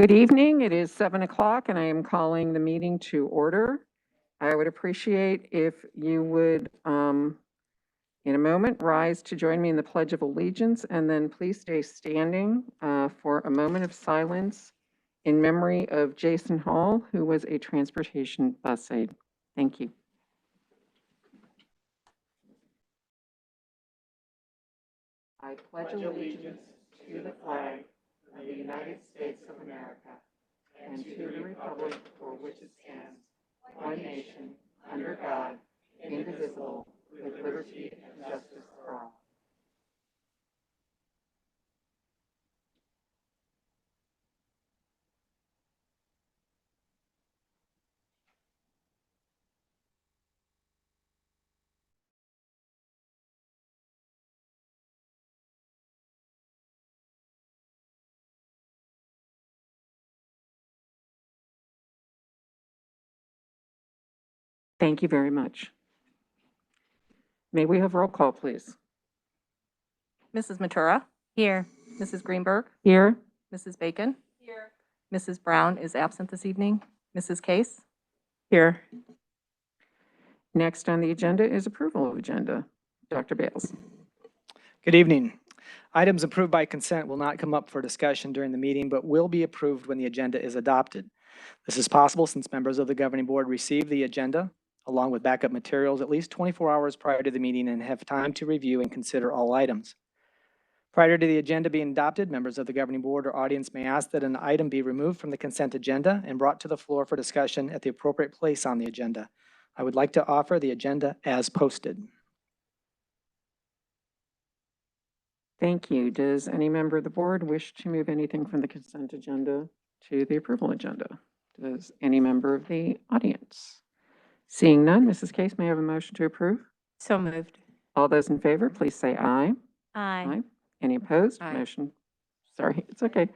Good evening. It is 7 o'clock and I am calling the meeting to order. I would appreciate if you would, in a moment, rise to join me in the Pledge of Allegiance, and then please stay standing for a moment of silence in memory of Jason Hall, who was a transportation bus aide. Thank you. I pledge allegiance to the flag of the United States of America and to the republic for which it stands, one nation, under God, indivisible, with liberty and justice for all. Thank you very much. May we have roll call, please? Mrs. Matura? Here. Mrs. Greenberg? Here. Mrs. Bacon? Here. Mrs. Brown is absent this evening. Mrs. Case? Here. Next on the agenda is approval of agenda. Dr. Bales. Good evening. Items approved by consent will not come up for discussion during the meeting, but will be approved when the agenda is adopted. This is possible since members of the governing board receive the agenda along with backup materials at least 24 hours prior to the meeting and have time to review and consider all items. Prior to the agenda being adopted, members of the governing board or audience may ask that an item be removed from the consent agenda and brought to the floor for discussion at the appropriate place on the agenda. I would like to offer the agenda as posted. Thank you. Does any member of the board wish to move anything from the consent agenda to the approval agenda? Does any member of the audience? Seeing none, Mrs. Case, may I have a motion to approve? So moved. All those in favor, please say aye. Aye. Any opposed? Aye. Motion, sorry, it's okay.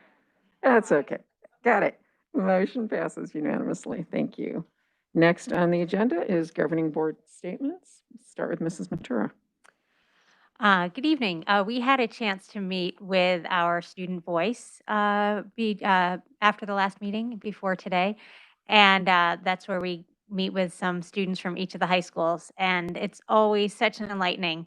That's okay. Got it. Motion passes unanimously. Thank you. Next on the agenda is governing board statements. Start with Mrs. Matura. Good evening. We had a chance to meet with our student voice after the last meeting before today. And that's where we meet with some students from each of the high schools. And it's always such an enlightening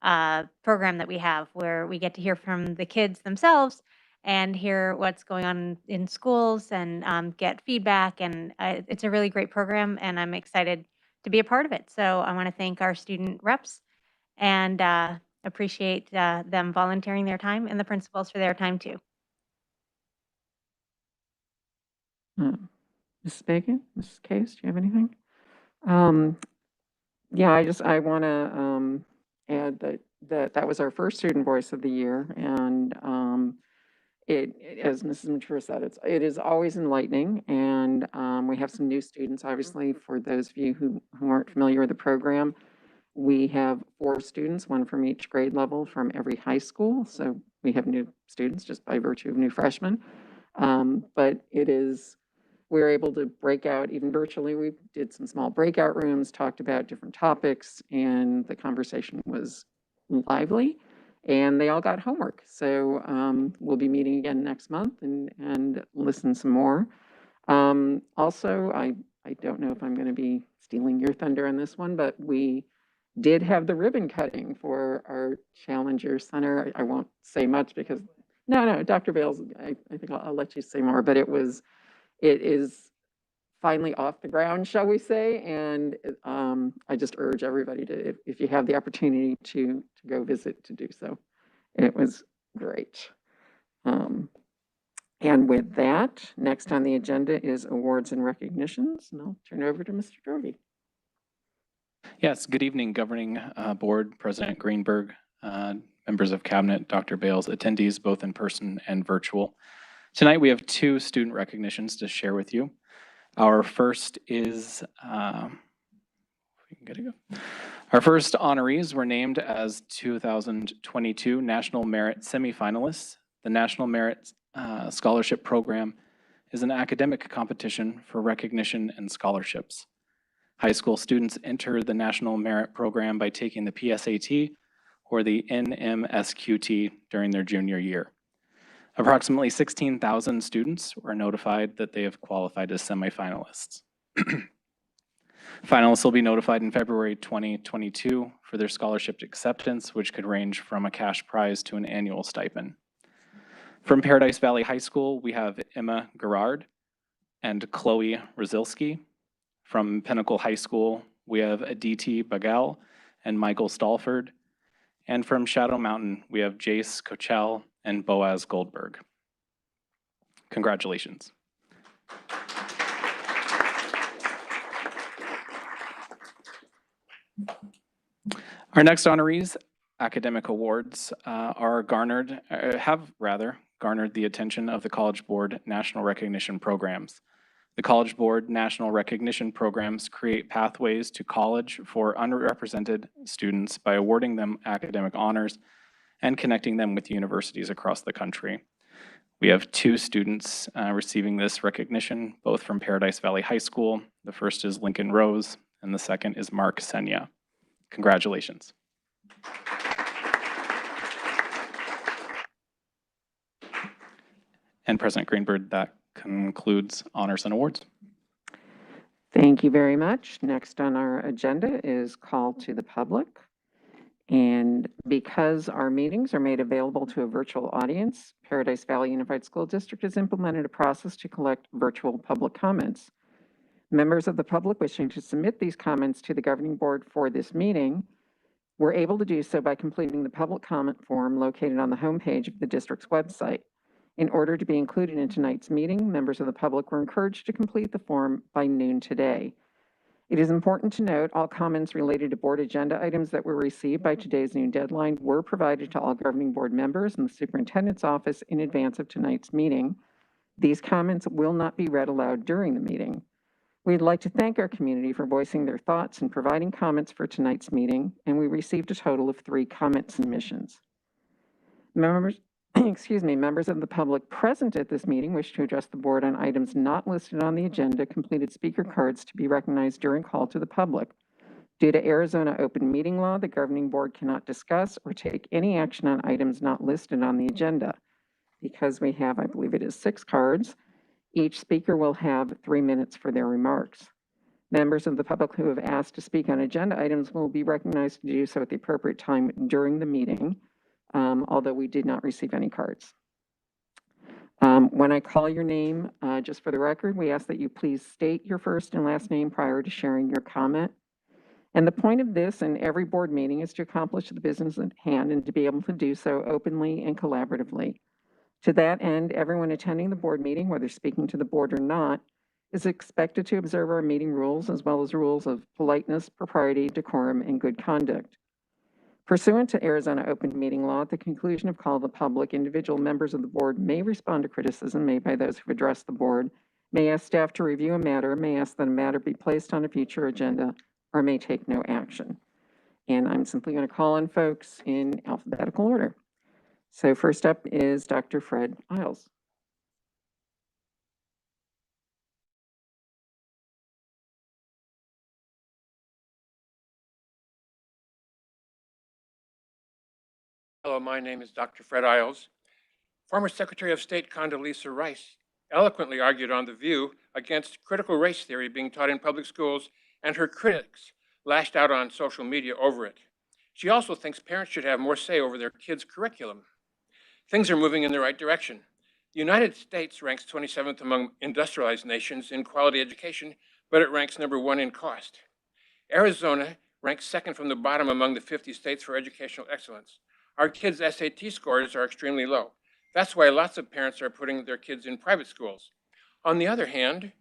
program that we have where we get to hear from the kids themselves and hear what's going on in schools and get feedback. And it's a really great program, and I'm excited to be a part of it. So I want to thank our student reps and appreciate them volunteering their time and the principals for their time too. Mrs. Bacon, Mrs. Case, do you have anything? Yeah, I want to add that was our first student voice of the year, and as Mrs. Matura said, it is always enlightening, and we have some new students. Obviously, for those of you who aren't familiar with the program, we have 4 students, one from each grade level from every high school. So we have new students just by virtue of new freshmen. But we're able to break out even virtually. We did some small breakout rooms, talked about different topics, and the conversation was lively. And they all got homework. So we'll be meeting again next month and listen some more. Also, I don't know if I'm going to be stealing your thunder on this one, but we did have the ribbon cutting for our Challenger Center. I won't say much because, no, Dr. Bales, I think I'll let you say more, but it is finally off the ground, shall we say, and I just urge everybody to, if you have the opportunity to go visit, to do so. It was great. And with that, next on the agenda is awards and recognitions, and I'll turn it over to Mr. Drovey. Yes, good evening, Governing Board, President Greenberg, members of Cabinet, Dr. Bales, attendees both in person and virtual. Tonight we have 2 student recognitions to share with you. Our first is, our first honorees were named as 2022 National Merit semifinalists. The National Merit Scholarship Program is an academic competition for recognition and scholarships. High school students enter the National Merit Program by taking the PSAT or the NMSQT during their junior year. Approximately 16,000 students were notified that they have qualified as semifinalists. Finalists will be notified in February 2022 for their scholarship acceptance, which could range from a cash prize to an annual stipend. From Paradise Valley High School, we have Emma Gerard and Chloe Rozilski. From Pinnacle High School, we have Aditi Bagal and Michael Stalford. And from Shadow Mountain, we have Jace Kochel and Boaz Goldberg. Congratulations. Our next honorees academic awards have garnered the attention of the College Board National Recognition Programs. The College Board National Recognition Programs create pathways to college for underrepresented students by awarding them academic honors and connecting them with universities across the country. We have two students receiving this recognition, both from Paradise Valley High School. The first is Lincoln Rose, and the second is Mark Senya. Congratulations. And President Greenberg, that concludes honors and awards. Thank you very much. Next on our agenda is call to the public. And because our meetings are made available to a virtual audience, Paradise Valley Unified School District has implemented a process to collect virtual public comments. Members of the public wishing to submit these comments to the governing board for this meeting were able to do so by completing the public comment form located on the homepage of the district's website. In order to be included in tonight's meeting, members of the public were encouraged to complete the form by noon today. It is important to note all comments related to board agenda items that were received by today's noon deadline were provided to all governing board members in the superintendent's office in advance of tonight's meeting. These comments will not be read aloud during the meeting. We'd like to thank our community for voicing their thoughts and providing comments for tonight's meeting, and we received a total of 3 comment submissions. Members of the public present at this meeting wish to address the board on items not listed on the agenda completed speaker cards to be recognized during call to the public. Due to Arizona open meeting law, the governing board cannot discuss or take any action on items not listed on the agenda. Because we have, I believe it is 6 cards, each speaker will have 3 minutes for their remarks. Members of the public who have asked to speak on agenda items will be recognized to do so at the appropriate time during the meeting. Although we did not receive any cards. When I call your name, just for the record, we ask that you please state your first and last name prior to sharing your comment. And the point of this and every board meeting is to accomplish the business at hand and to be able to do so openly and collaboratively. To that end, everyone attending the board meeting, whether speaking to the board or not, is expected to observe our meeting rules as well as rules of politeness, propriety, decorum, and good conduct. Pursuant to Arizona open meeting law, at the conclusion of call to the public, individual members of the board may respond to criticism made by those who addressed the board, may ask staff to review a matter, may ask that a matter be placed on a future agenda, or may take no action. And I'm simply going to call on folks in alphabetical order. So first up is Dr. Fred Isles. Hello, my name is Dr. Fred Isles. Former Secretary of State Condoleezza Rice eloquently argued on The View against critical race theory being taught in public schools, and her critics lashed out on social media over it. She also thinks parents should have more say over their kids' curriculum. Things are moving in the right direction. The United States ranks 27th among industrialized nations in quality education, but it ranks #1 in cost. Arizona ranks 2nd from the bottom among the 50 states for educational excellence. Our kids' SAT scores are extremely low. That's why lots of parents are putting their kids in private schools. On the other hand,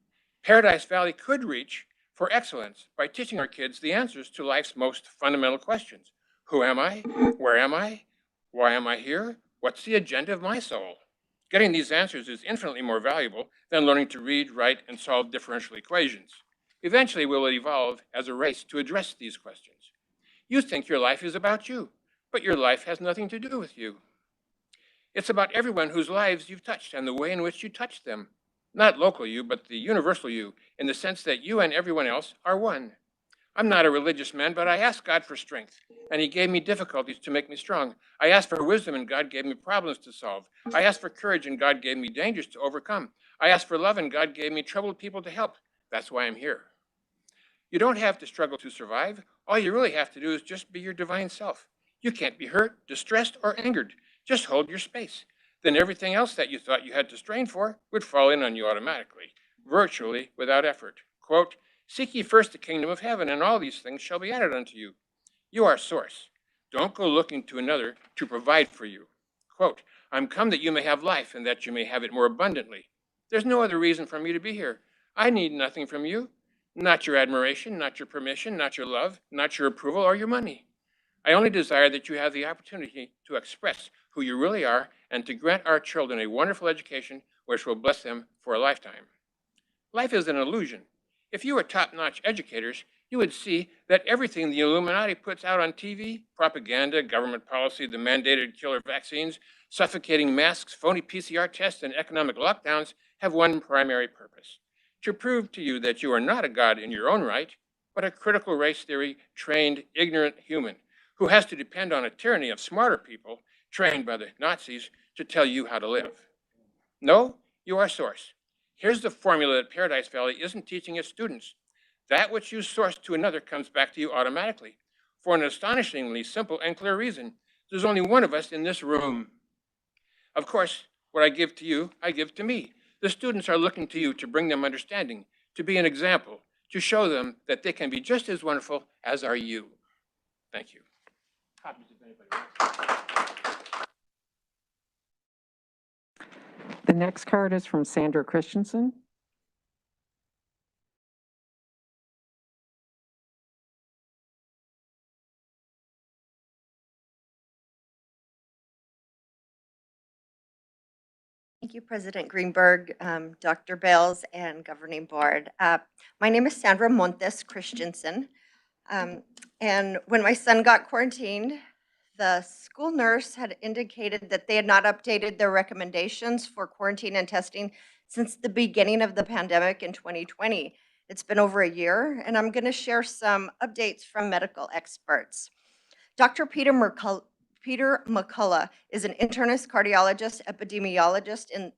Paradise Valley could reach for excellence by teaching our kids the answers to life's most fundamental questions. Who am I? Where am I? Why am I here? What's the agenda of my soul? Getting these answers is infinitely more valuable than learning to read, write, and solve differential equations. Eventually, we'll evolve as a race to address these questions. You think your life is about you, but your life has nothing to do with you. It's about everyone whose lives you've touched and the way in which you touched them. Not local you, but the universal you, in the sense that you and everyone else are one. I'm not a religious man, but I asked God for strength, and He gave me difficulties to make me strong. I asked for wisdom, and God gave me problems to solve. I asked for courage, and God gave me dangers to overcome. I asked for love, and God gave me troubled people to help. That's why I'm here. You don't have to struggle to survive. All you really have to do is just be your divine self. You can't be hurt, distressed, or angered. Just hold your space. Then everything else that you thought you had to strain for would fall in on you automatically, virtually without effort. Quote, seek ye first the kingdom of heaven, and all these things shall be added unto you. You are source. Don't go looking to another to provide for you. Quote, I'm come that you may have life, and that you may have it more abundantly. There's no other reason for me to be here. I need nothing from you. Not your admiration, not your permission, not your love, not your approval, or your money. I only desire that you have the opportunity to express who you really are and to grant our children a wonderful education which will bless them for a lifetime. Life is an illusion. If you were top-notch educators, you would see that everything the Illuminati puts out on TV, propaganda, government policy, the mandated killer vaccines, suffocating masks, phony PCR tests, and economic lockdowns have one primary purpose: to prove to you that you are not a god in your own right, but a critical race theory trained, ignorant human who has to depend on a tyranny of smarter people trained by the Nazis to tell you how to live. No, you are source. Here's the formula that Paradise Valley isn't teaching its students. That which you source to another comes back to you automatically, for an astonishingly simple and clear reason. There's only one of us in this room. Of course, what I give to you, I give to me. The students are looking to you to bring them understanding, to be an example, to show them that they can be just as wonderful as are you. Thank you. Copies if anybody wants. The next card is from Sandra Christensen. Thank you, President Greenberg, Dr. Bales, and Governing Board. My name is Sandra Montes Christensen. And when my son got quarantined, the school nurse had indicated that they had not updated their recommendations for quarantine and testing since the beginning of the pandemic in 2020. It's been over a year, and I'm going to share some updates from medical experts. Dr. Peter McCullough is an internist cardiologist, epidemiologist in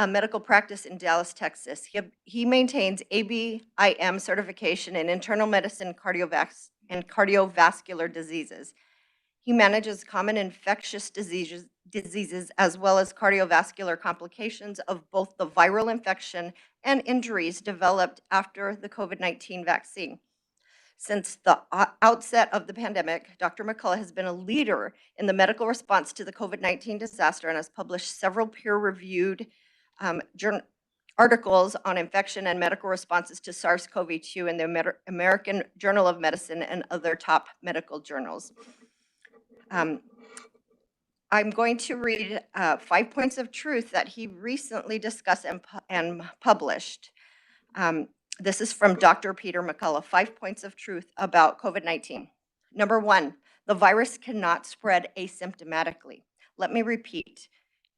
medical practice in Dallas, Texas. He maintains ABIM certification in internal medicine, cardiovascular diseases. He manages common infectious diseases as well as cardiovascular complications of both the viral infection and injuries developed after the COVID-19 vaccine. Since the outset of the pandemic, Dr. McCullough has been a leader in the medical response to the COVID-19 disaster and has published several peer-reviewed articles on infection and medical responses to SARS-CoV-2 in the American Journal of Medicine and other top medical journals. I'm going to read 5 points of truth that he recently discussed and published. This is from Dr. Peter McCullough, 5 points of truth about COVID-19. Number 1, the virus cannot spread asymptomatically. Let me repeat,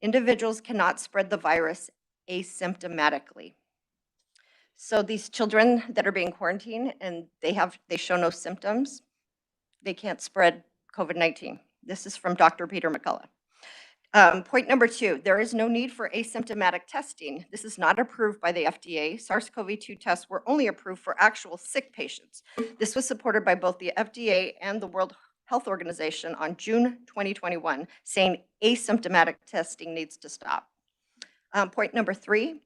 individuals cannot spread the virus asymptomatically. So these children that are being quarantined and they show no symptoms, they can't spread COVID-19. This is from Dr. Peter McCullough. Point number 2, there is no need for asymptomatic testing. This is not approved by the FDA. SARS-CoV-2 tests were only approved for actual sick patients. This was supported by both the FDA and the World Health Organization on June 2021, saying asymptomatic testing needs to stop. Point number 3,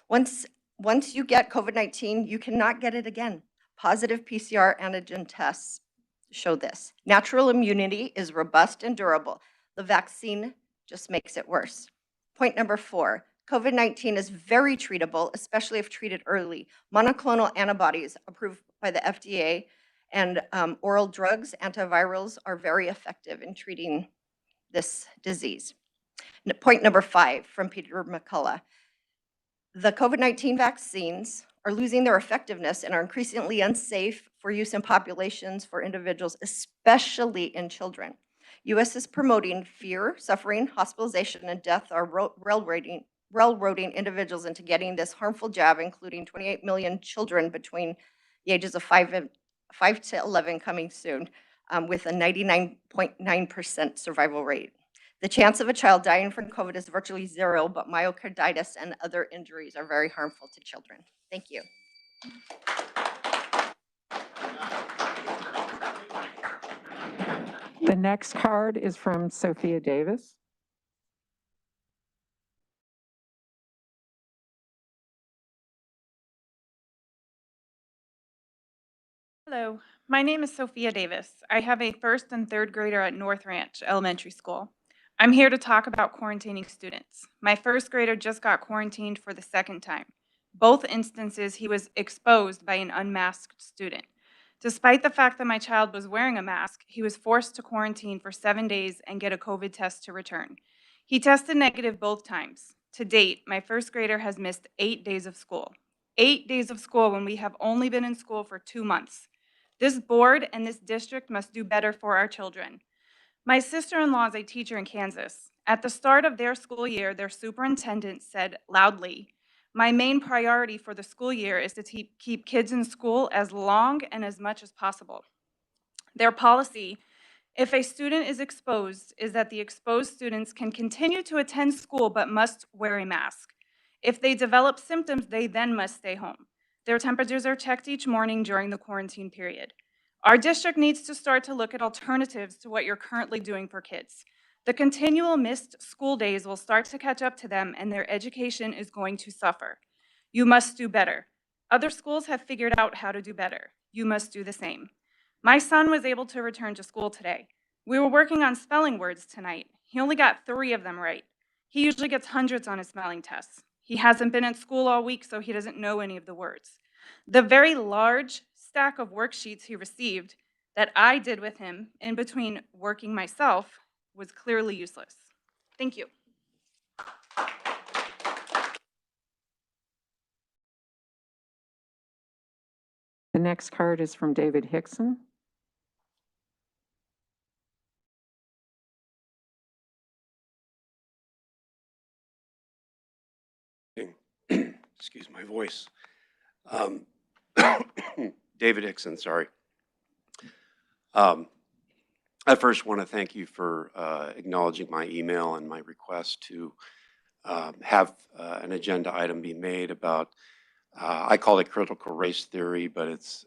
once you get COVID-19, you cannot get it again. Positive PCR antigen tests show this. Natural immunity is robust and durable. The vaccine just makes it worse. Point number 4, COVID-19 is very treatable, especially if treated early. Monoclonal antibodies approved by the FDA and oral drugs, antivirals, are very effective in treating this disease. Point number 5 from Peter McCullough. The COVID-19 vaccines are losing their effectiveness and are increasingly unsafe for use in populations for individuals, especially in children. U.S. is promoting fear, suffering, hospitalization, and death are railroading individuals into getting this harmful jab, including 28 million children between the ages of 5 5 to 11 coming soon, with a 99.9% survival rate. The chance of a child dying from COVID is virtually zero, but myocarditis and other injuries are very harmful to children. Thank you. The next card is from Sophia Davis. Hello, my name is Sophia Davis. I have a first and third grader at North Ranch Elementary School. I'm here to talk about quarantining students. My first grader just got quarantined for the second time. Both instances, he was exposed by an unmasked student. Despite the fact that my child was wearing a mask, he was forced to quarantine for 7 days and get a COVID test to return. He tested negative both times. To date, my first grader has missed 8 days of school. 8 days of school when we have only been in school for 2 months. This board and this district must do better for our children. My sister-in-law is a teacher in Kansas. At the start of their school year, their superintendent said loudly, "My main priority for the school year is to keep kids in school as long and as much as possible." Their policy, if a student is exposed, is that the exposed students can continue to attend school but must wear a mask. If they develop symptoms, they then must stay home. Their temperatures are checked each morning during the quarantine period. Our district needs to start to look at alternatives to what you're currently doing for kids. The continual missed school days will start to catch up to them and their education is going to suffer. You must do better. Other schools have figured out how to do better. You must do the same. My son was able to return to school today. We were working on spelling words tonight. He only got 3 of them right. He usually gets hundreds on his spelling tests. He hasn't been at school all week, so he doesn't know any of the words. The very large stack of worksheets he received that I did with him in between working myself was clearly useless. Thank you. The next card is from David Hickson. Excuse my voice. David Hickson, sorry. I first want to thank you for acknowledging my email and my request to have an agenda item be made about, I call it critical race theory, but it's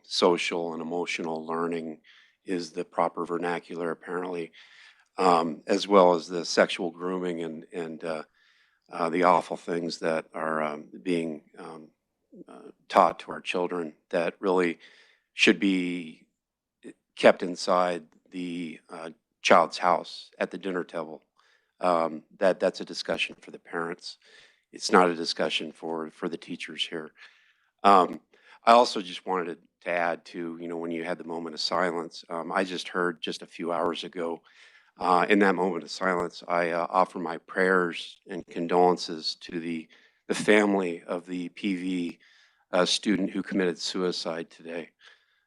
social and emotional learning is the proper vernacular apparently, as well as the sexual grooming and the awful things that are being taught to our children that really should be kept inside the child's house at the dinner table. That's a discussion for the parents. It's not a discussion for the teachers here. I also just wanted to add to, when you had the moment of silence, I just heard just a few hours ago, in that moment of silence, I offer my prayers and condolences to the family of the PV student who committed suicide today.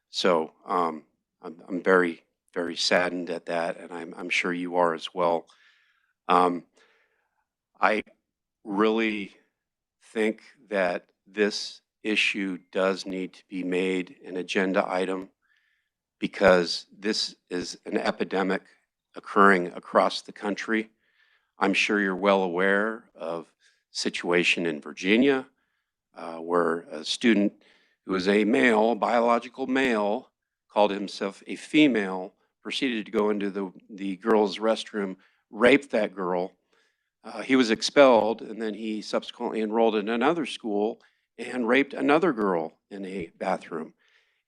So I'm very, very saddened at that, and I'm sure you are as well. I really think that this issue does need to be made an agenda item because this is an epidemic occurring across the country. I'm sure you're well aware of situation in Virginia where a student who is a male, biological male, called himself a female, proceeded to go into the girls' restroom, raped that girl. He was expelled, and then he subsequently enrolled in another school and raped another girl in a bathroom.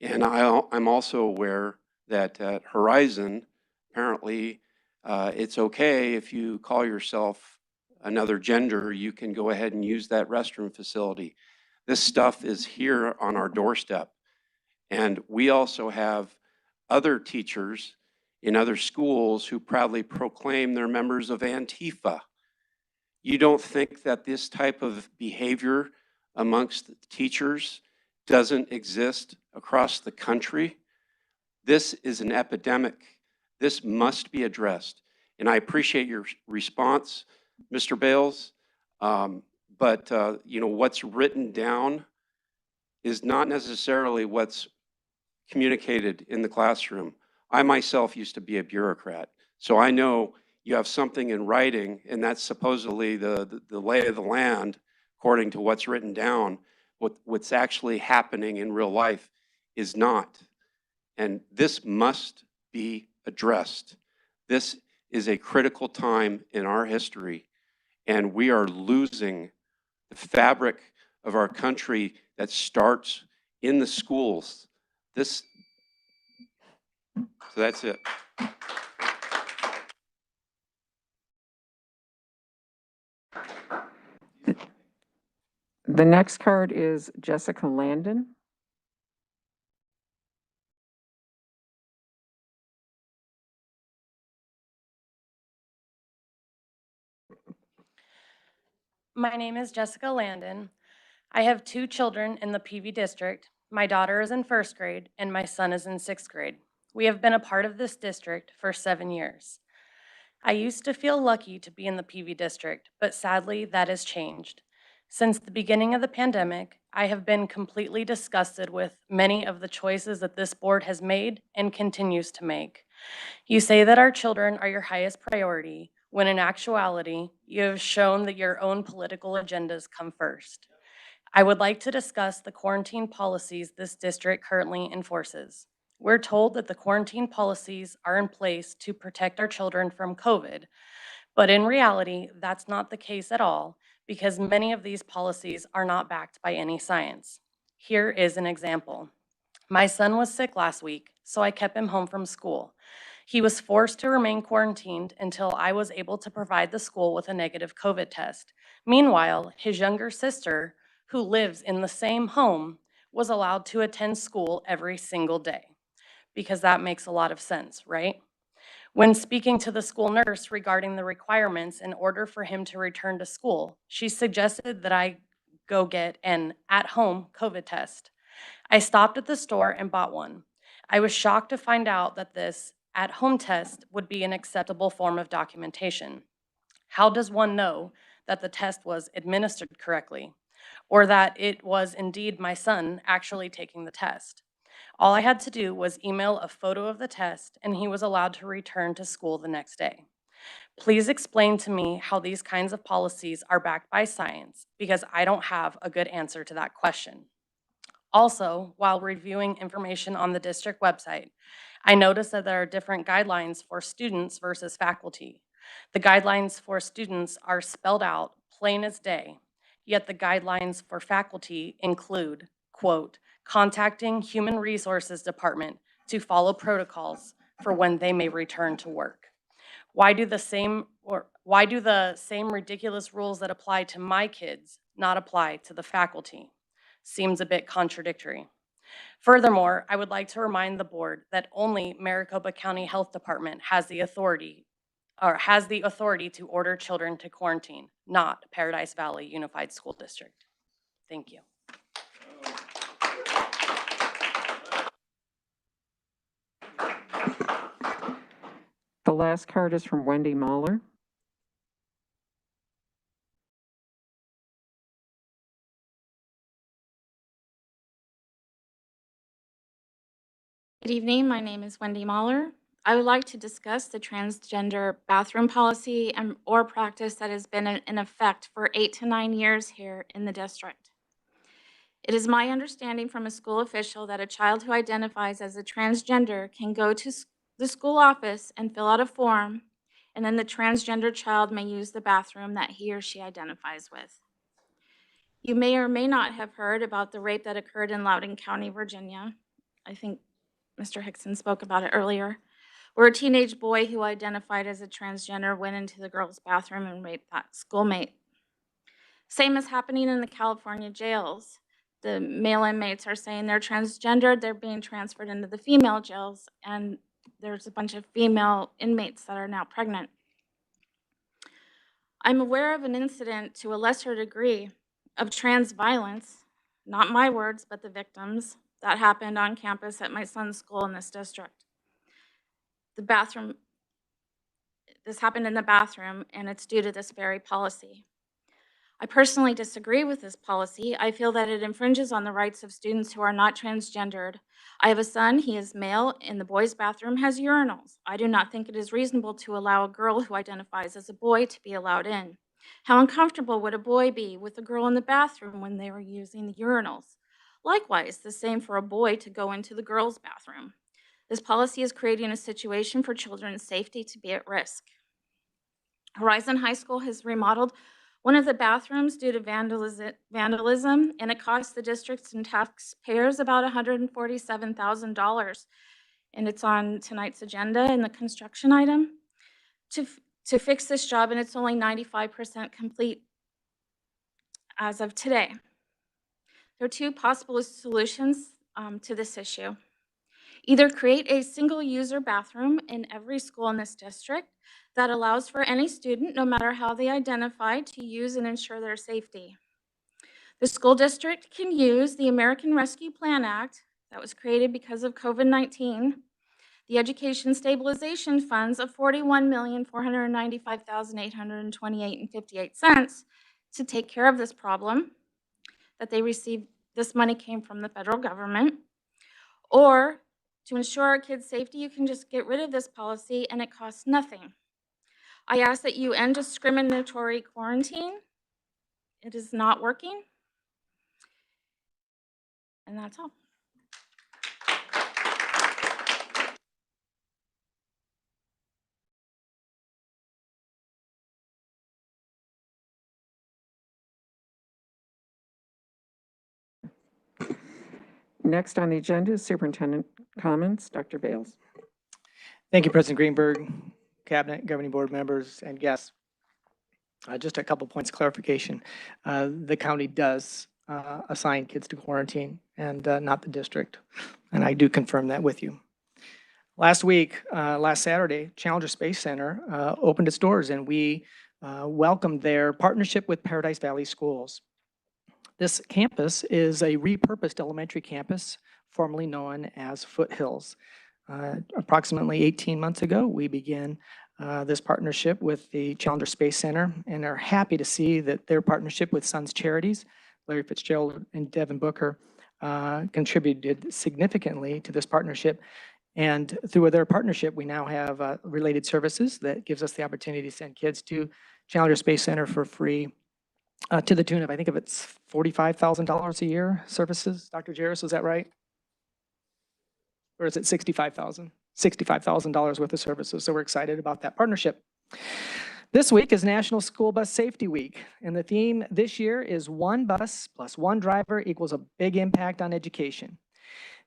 And I'm also aware that at Horizon, apparently, it's okay if you call yourself another gender, you can go ahead and use that restroom facility. This stuff is here on our doorstep. And we also have other teachers in other schools who proudly proclaim they're members of Antifa. You don't think that this type of behavior amongst teachers doesn't exist across the country? This is an epidemic. This must be addressed. And I appreciate your response, Mr. Bales. But what's written down is not necessarily what's communicated in the classroom. I myself used to be a bureaucrat, so I know you have something in writing, and that's supposedly the lay of the land according to what's written down. What's actually happening in real life is not. And this must be addressed. This is a critical time in our history, and we are losing the fabric of our country that starts in the schools. So that's it. The next card is Jessica Landon. My name is Jessica Landon. I have 2 children in the PV district. My daughter is in 1st grade and my son is in 6th grade. We have been a part of this district for 7 years. I used to feel lucky to be in the PV district, but sadly that has changed. Since the beginning of the pandemic, I have been completely disgusted with many of the choices that this board has made and continues to make. You say that our children are your highest priority, when in actuality, you have shown that your own political agendas come first. I would like to discuss the quarantine policies this district currently enforces. We're told that the quarantine policies are in place to protect our children from COVID, but in reality, that's not the case at all, because many of these policies are not backed by any science. Here is an example. My son was sick last week, so I kept him home from school. He was forced to remain quarantined until I was able to provide the school with a negative COVID test. Meanwhile, his younger sister, who lives in the same home, was allowed to attend school every single day. Because that makes a lot of sense, right? When speaking to the school nurse regarding the requirements in order for him to return to school, she suggested that I go get an at-home COVID test. I stopped at the store and bought one. I was shocked to find out that this at-home test would be an acceptable form of documentation. How does one know that the test was administered correctly, or that it was indeed my son actually taking the test? All I had to do was email a photo of the test, and he was allowed to return to school the next day. Please explain to me how these kinds of policies are backed by science, because I don't have a good answer to that question. Also, while reviewing information on the district website, I noticed that there are different guidelines for students versus faculty. The guidelines for students are spelled out plain as day, yet the guidelines for faculty include, quote, contacting Human Resources Department to follow protocols for when they may return to work. Why do the same ridiculous rules that apply to my kids not apply to the faculty? Seems a bit contradictory. Furthermore, I would like to remind the board that only Maricopa County Health Department has the authority to order children to quarantine, not Paradise Valley Unified School District. Thank you. The last card is from Wendy Mahler. Good evening, my name is Wendy Mahler. I would like to discuss the transgender bathroom policy or practice that has been in effect for 8 to 9 years here in the district. It is my understanding from a school official that a child who identifies as a transgender can go to the school office and fill out a form, and then the transgender child may use the bathroom that he or she identifies with. You may or may not have heard about the rape that occurred in Loudoun County, Virginia. I think Mr. Hickson spoke about it earlier, where a teenage boy who identified as a transgender went into the girls' bathroom and raped that schoolmate. Same is happening in the California jails. The male inmates are saying they're transgendered, they're being transferred into the female jails, and there's a bunch of female inmates that are now pregnant. I'm aware of an incident to a lesser degree of trans violence, not my words, but the victims, that happened on campus at my son's school in this district. This happened in the bathroom, and it's due to this very policy. I personally disagree with this policy. I feel that it infringes on the rights of students who are not transgendered. I have a son, he is male, and the boys' bathroom has urinals. I do not think it is reasonable to allow a girl who identifies as a boy to be allowed in. How uncomfortable would a boy be with a girl in the bathroom when they were using the urinals? Likewise, the same for a boy to go into the girls' bathroom. This policy is creating a situation for children's safety to be at risk. Horizon High School has remodeled one of the bathrooms due to vandalism, and it cost the districts and taxpayers about $147,000. And it's on tonight's agenda in the construction item to fix this job, and it's only 95% complete as of today. There are two possible solutions to this issue. Either create a single-user bathroom in every school in this district that allows for any student, no matter how they identify, to use and ensure their safety. The school district can use the American Rescue Plan Act that was created because of COVID-19, the Education Stabilization Funds of $41,495,828.58 to take care of this problem that they received. This money came from the federal government. Or to ensure our kids' safety, you can just get rid of this policy and it costs nothing. I ask that you end discriminatory quarantine. It is not working. And that's all. Next on the agenda is Superintendent comments. Dr. Bales. Thank you, President Greenberg, Cabinet, Governing Board members, and guests. Just a couple points of clarification. The county does assign kids to quarantine and not the district. And I do confirm that with you. Last Saturday, Challenger Space Center opened its doors, and we welcomed their partnership with Paradise Valley Schools. This campus is a repurposed elementary campus, formerly known as Foothills. Approximately 18 months ago, we began this partnership with the Challenger Space Center and are happy to see that their partnership with Sons Charities, Larry Fitzgerald and Devin Booker, contributed significantly to this partnership. And through their partnership, we now have related services that gives us the opportunity to send kids to Challenger Space Center for free, to the tune of, I think, it's $45,000 a year services. Dr. Jarris, was that right? Or is it $65,000? $65,000 worth of services. So we're excited about that partnership. This week is National School Bus Safety Week, and the theme this year is one bus plus one driver equals a big impact on education.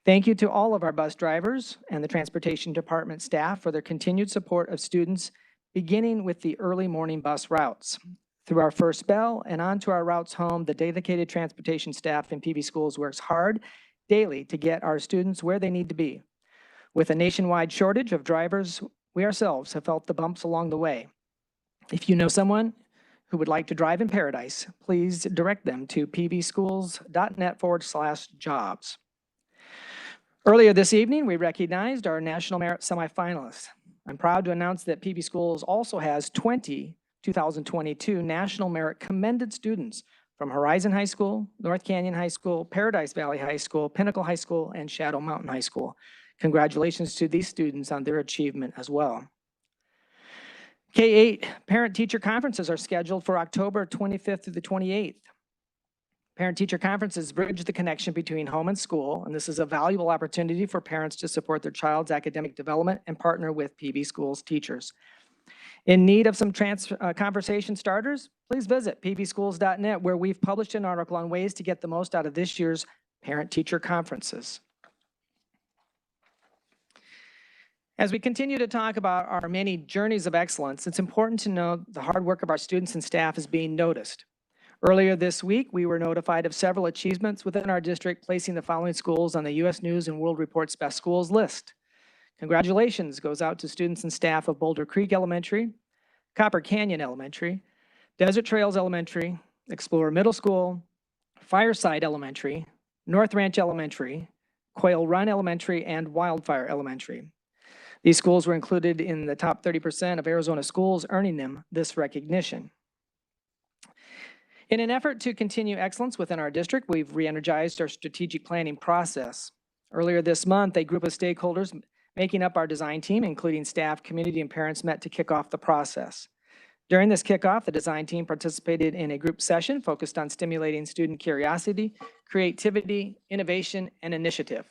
Thank you to all of our bus drivers and the Transportation Department staff for their continued support of students, beginning with the early morning bus routes. Through our first bell and on to our routes home, the dedicated transportation staff in PV Schools works hard daily to get our students where they need to be. With a nationwide shortage of drivers, we ourselves have felt the bumps along the way. If you know someone who would like to drive in Paradise, please direct them to pvschools.net/jobs. Earlier this evening, we recognized our National Merit semifinalists. I'm proud to announce that PV Schools also has 20 2022 National Merit commended students from Horizon High School, North Canyon High School, Paradise Valley High School, Pinnacle High School, and Shadow Mountain High School. Congratulations to these students on their achievement as well. K-8 parent-teacher conferences are scheduled for October 25th through the 28th. Parent-teacher conferences bridge the connection between home and school, and this is a valuable opportunity for parents to support their child's academic development and partner with PV Schools teachers. In need of some conversation starters, please visit pvschools.net, where we've published an article on ways to get the most out of this year's parent-teacher conferences. As we continue to talk about our many journeys of excellence, it's important to know the hard work of our students and staff is being noticed. Earlier this week, we were notified of several achievements within our district, placing the following schools on the U.S. News and World Report's Best Schools list. Congratulations goes out to students and staff of Boulder Creek Elementary, Copper Canyon Elementary, Desert Trails Elementary, Explorer Middle School, Fireside Elementary, North Ranch Elementary, Quail Run Elementary, and Wildfire Elementary. These schools were included in the top 30% of Arizona schools, earning them this recognition. In an effort to continue excellence within our district, we've re-energized our strategic planning process. Earlier this month, a group of stakeholders making up our design team, including staff, community, and parents, met to kick off the process. During this kickoff, the design team participated in a group session focused on stimulating student curiosity, creativity, innovation, and initiative.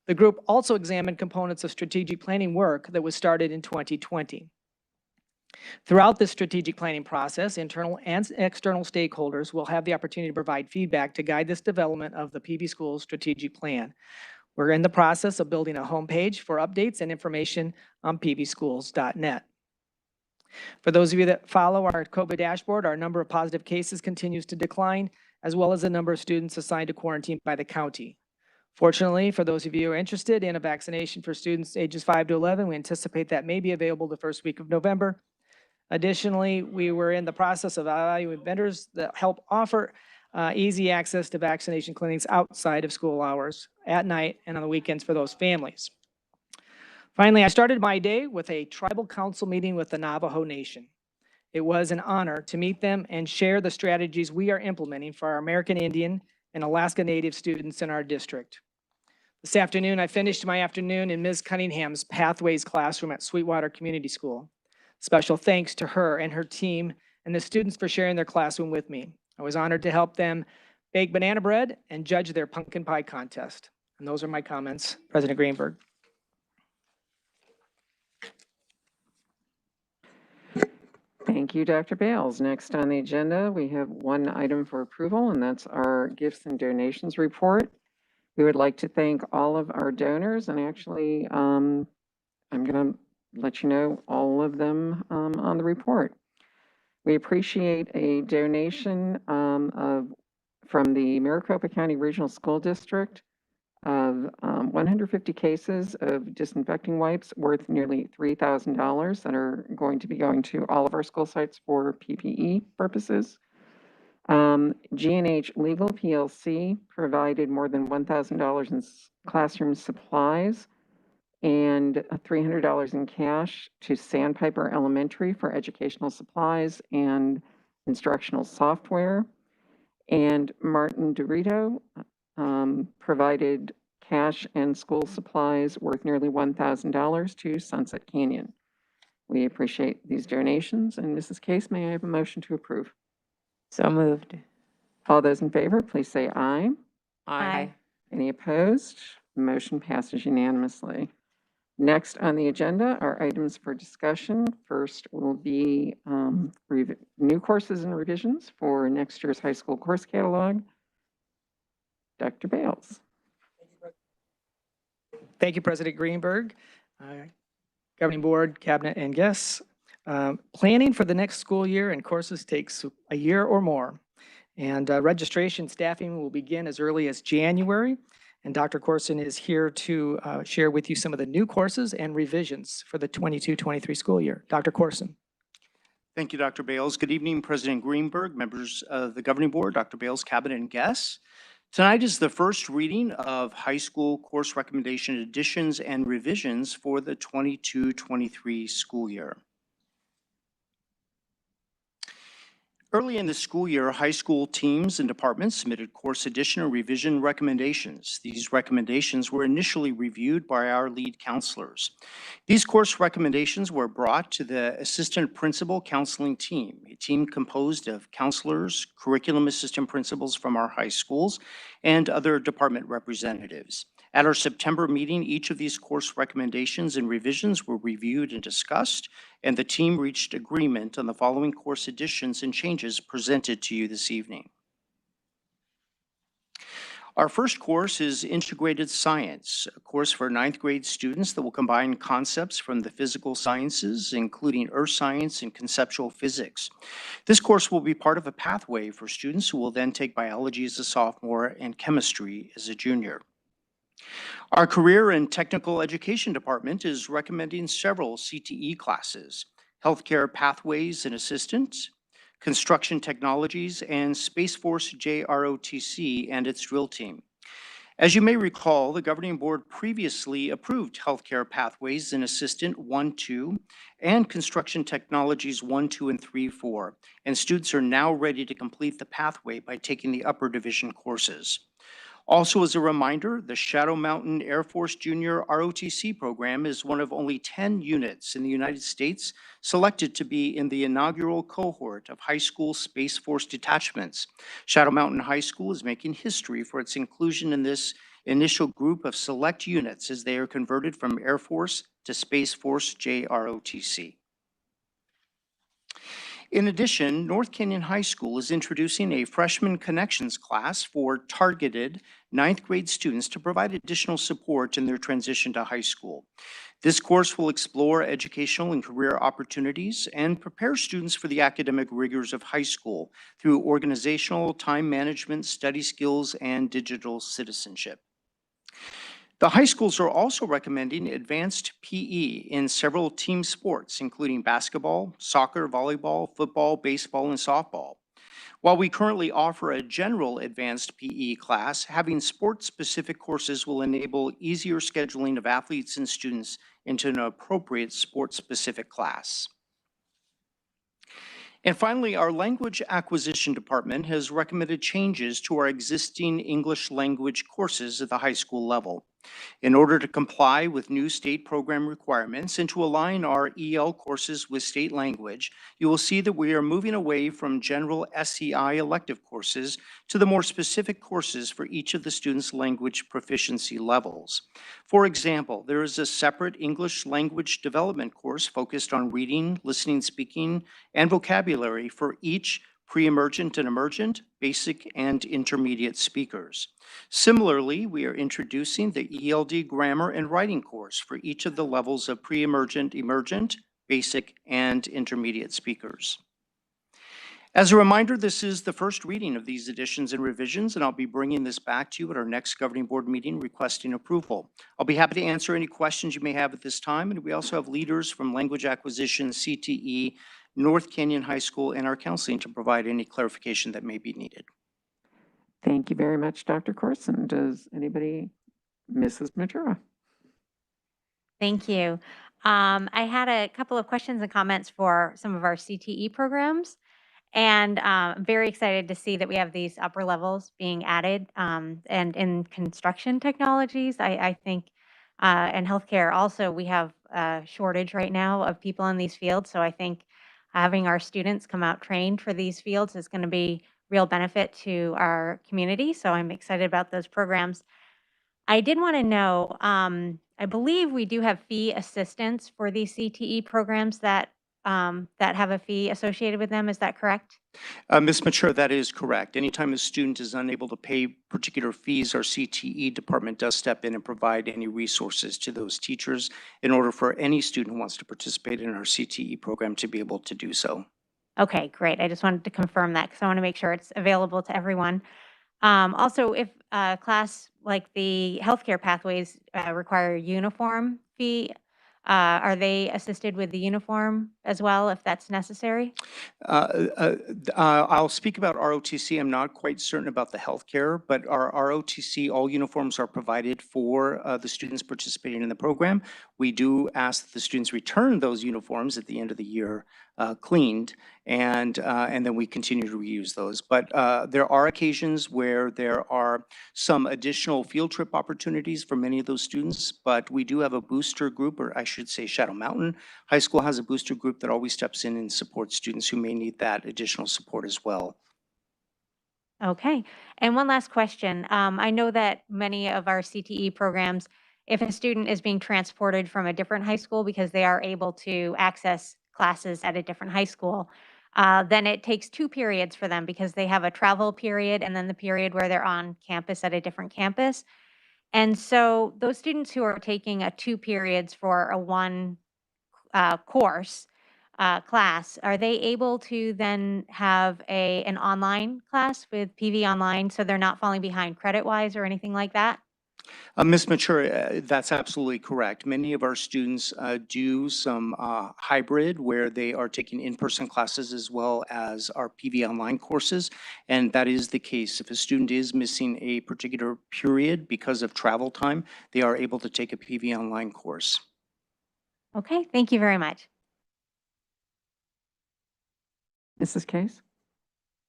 The group also examined components of strategic planning work that was started in 2020. Throughout this strategic planning process, internal and external stakeholders will have the opportunity to provide feedback to guide this development of the PB Schools strategic plan. We're in the process of building a homepage for updates and information on pbschools.net. For those of you that follow our COVID dashboard, our number of positive cases continues to decline, as well as the number of students assigned to quarantine by the county. Fortunately, for those of you who are interested in a vaccination for students ages 5 to 11, we anticipate that may be available the first week of November. Additionally, we were in the process of evaluating vendors that help offer easy access to vaccination clinics outside of school hours, at night, and on the weekends for those families. Finally, I started my day with a tribal council meeting with the Navajo Nation. It was an honor to meet them and share the strategies we are implementing for our American Indian and Alaska Native students in our district. This afternoon, I finished my afternoon in Ms. Cunningham's Pathways classroom at Sweetwater Community School. Special thanks to her and her team and the students for sharing their classroom with me. I was honored to help them bake banana bread and judge their pumpkin pie contest. And those are my comments, President Greenberg. Thank you, Dr. Bales. Next on the agenda, we have one item for approval, and that's our gifts and donations report. We would like to thank all of our donors, and actually, I'm going to let you know all of them on the report. We appreciate a donation from the Maricopa County Regional School District of 150 cases of disinfecting wipes worth nearly $3,000 that are going to be going to all of our school sites for PPE purposes. G&H Legal PLC provided more than $1,000 in classroom supplies and $300 in cash to Sandpiper Elementary for educational supplies and instructional software. And Martin Dorito provided cash and school supplies worth nearly $1,000 to Sunset Canyon. We appreciate these donations. And Mrs. Case, may I have a motion to approve? So moved. All those in favor, please say aye. Aye. Any opposed? Motion passes unanimously. Next on the agenda are items for discussion. First will be new courses and revisions for next year's high school course catalog. Dr. Bales. Thank you, President Greenberg, Governing Board, Cabinet, and guests. Planning for the next school year and courses takes a year or more, and registration staffing will begin as early as January. And Dr. Corson is here to share with you some of the new courses and revisions for the 22-23 school year. Dr. Corson. Thank you, Dr. Bales. Good evening, President Greenberg, members of the Governing Board, Dr. Bales, Cabinet, and guests. Tonight is the first reading of high school course recommendation additions and revisions for the 22-23 school year. Early in the school year, high school teams and departments submitted course addition or revision recommendations. These recommendations were initially reviewed by our lead counselors. These course recommendations were brought to the assistant principal counseling team, a team composed of counselors, curriculum assistant principals from our high schools, and other department representatives. At our September meeting, each of these course recommendations and revisions were reviewed and discussed, and the team reached agreement on the following course additions and changes presented to you this evening. Our first course is Integrated Science, a course for 9th grade students that will combine concepts from the physical sciences, including earth science and conceptual physics. This course will be part of a pathway for students who will then take biology as a sophomore and chemistry as a junior. Our Career and Technical Education Department is recommending several CTE classes: Healthcare Pathways and Assistance, Construction Technologies, and Space Force JROTC and its drill team. As you may recall, the governing board previously approved healthcare pathways in Assistant 1, 2, and Construction Technologies 1, 2, and 3, 4, and students are now ready to complete the pathway by taking the upper division courses. Also, as a reminder, the Shadow Mountain Air Force Junior ROTC program is one of only 10 units in the United States selected to be in the inaugural cohort of high school Space Force detachments. Shadow Mountain High School is making history for its inclusion in this initial group of select units as they are converted from Air Force to Space Force JROTC. In addition, North Canyon High School is introducing a Freshman Connections class for targeted ninth grade students to provide additional support in their transition to high school. This course will explore educational and career opportunities and prepare students for the academic rigors of high school through organizational, time management, study skills, and digital citizenship. The high schools are also recommending advanced PE in several team sports, including basketball, soccer, volleyball, football, baseball, and softball. While we currently offer a general advanced PE class, having sport-specific courses will enable easier scheduling of athletes and students into an appropriate sport-specific class. And finally, our language acquisition department has recommended changes to our existing English language courses at the high school level. In order to comply with new state program requirements and to align our EL courses with state language, you will see that we are moving away from general SEI elective courses to the more specific courses for each of the students' language proficiency levels. For example, there is a separate English language development course focused on reading, listening, speaking, and vocabulary for each pre-emergent and emergent, basic, and intermediate speakers. Similarly, we are introducing the ELD grammar and writing course for each of the levels of pre-emergent, emergent, basic, and intermediate speakers. As a reminder, this is the first reading of these additions and revisions, and I'll be bringing this back to you at our next governing board meeting requesting approval. I'll be happy to answer any questions you may have at this time, and we also have leaders from Language Acquisition, CTE, North Canyon High School, and our counseling to provide any clarification that may be needed. Thank you very much, Dr. Corson. Does anybody, Mrs. Matura? Thank you. I had a couple of questions and comments for some of our CTE programs. And I'm very excited to see that we have these upper levels being added. And in construction technologies, I think, and healthcare also, we have a shortage right now of people in these fields. So I think having our students come out trained for these fields is going to be real benefit to our community. So I'm excited about those programs. I did want to know, I believe we do have fee assistance for these CTE programs that have a fee associated with them. Is that correct? Ms. Mature, that is correct. Anytime a student is unable to pay particular fees, our CTE department does step in and provide any resources to those teachers in order for any student who wants to participate in our CTE program to be able to do so. Okay, great. I just wanted to confirm that because I want to make sure it's available to everyone. Also, if a class like the healthcare pathways require a uniform fee, are they assisted with the uniform as well if that's necessary? I'll speak about ROTC. I'm not quite certain about the healthcare, but our ROTC, all uniforms are provided for the students participating in the program. We do ask that the students return those uniforms at the end of the year cleaned, and then we continue to reuse those. But there are occasions where there are some additional field trip opportunities for many of those students, but we do have a booster group, or I should say Shadow Mountain High School has a booster group that always steps in and supports students who may need that additional support as well. Okay. And one last question. I know that many of our CTE programs, if a student is being transported from a different high school because they are able to access classes at a different high school, then it takes 2 periods for them because they have a travel period and then the period where they're on campus at a different campus. And so those students who are taking a 2 periods for a one course class, are they able to then have an online class with PV Online so they're not falling behind credit-wise or anything like that? Ms. Mature, that's absolutely correct. Many of our students do some hybrid where they are taking in-person classes as well as our PV online courses. And that is the case. If a student is missing a particular period because of travel time, they are able to take a PV online course. Okay, thank you very much. Mrs. Case?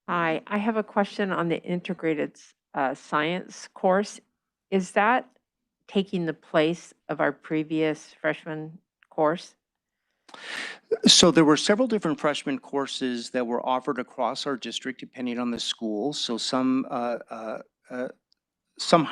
Hi, I have a question on the integrated science course. Is that taking the place of our previous freshman course? So there were several different freshman courses that were offered across our district depending on the school. So some high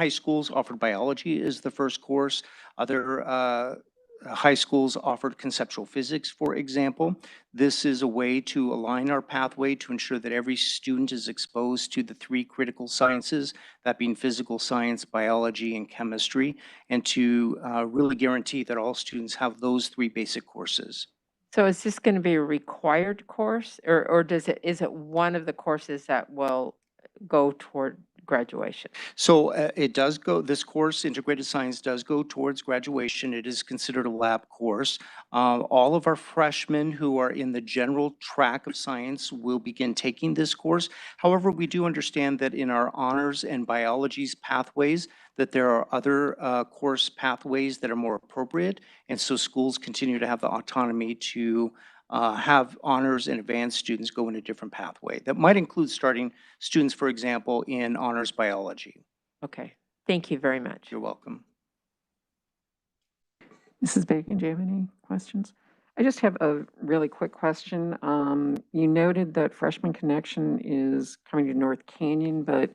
schools offered biology as the first course. Other high schools offered conceptual physics, for example. This is a way to align our pathway to ensure that every student is exposed to the three critical sciences, that being physical science, biology, and chemistry, and to really guarantee that all students have those three basic courses. So is this going to be a required course, or is it one of the courses that will go toward graduation? So it does go, this course, Integrated Science, does go towards graduation. It is considered a lab course. All of our freshmen who are in the general track of science will begin taking this course. However, we do understand that in our honors and biology's pathways, that there are other course pathways that are more appropriate. And so schools continue to have the autonomy to have honors and advanced students go in a different pathway. That might include starting students, for example, in honors biology. Okay, thank you very much. You're welcome. Mrs. Bacon, do you have any questions? I just have a really quick question. You noted that Freshman Connection is coming to North Canyon, but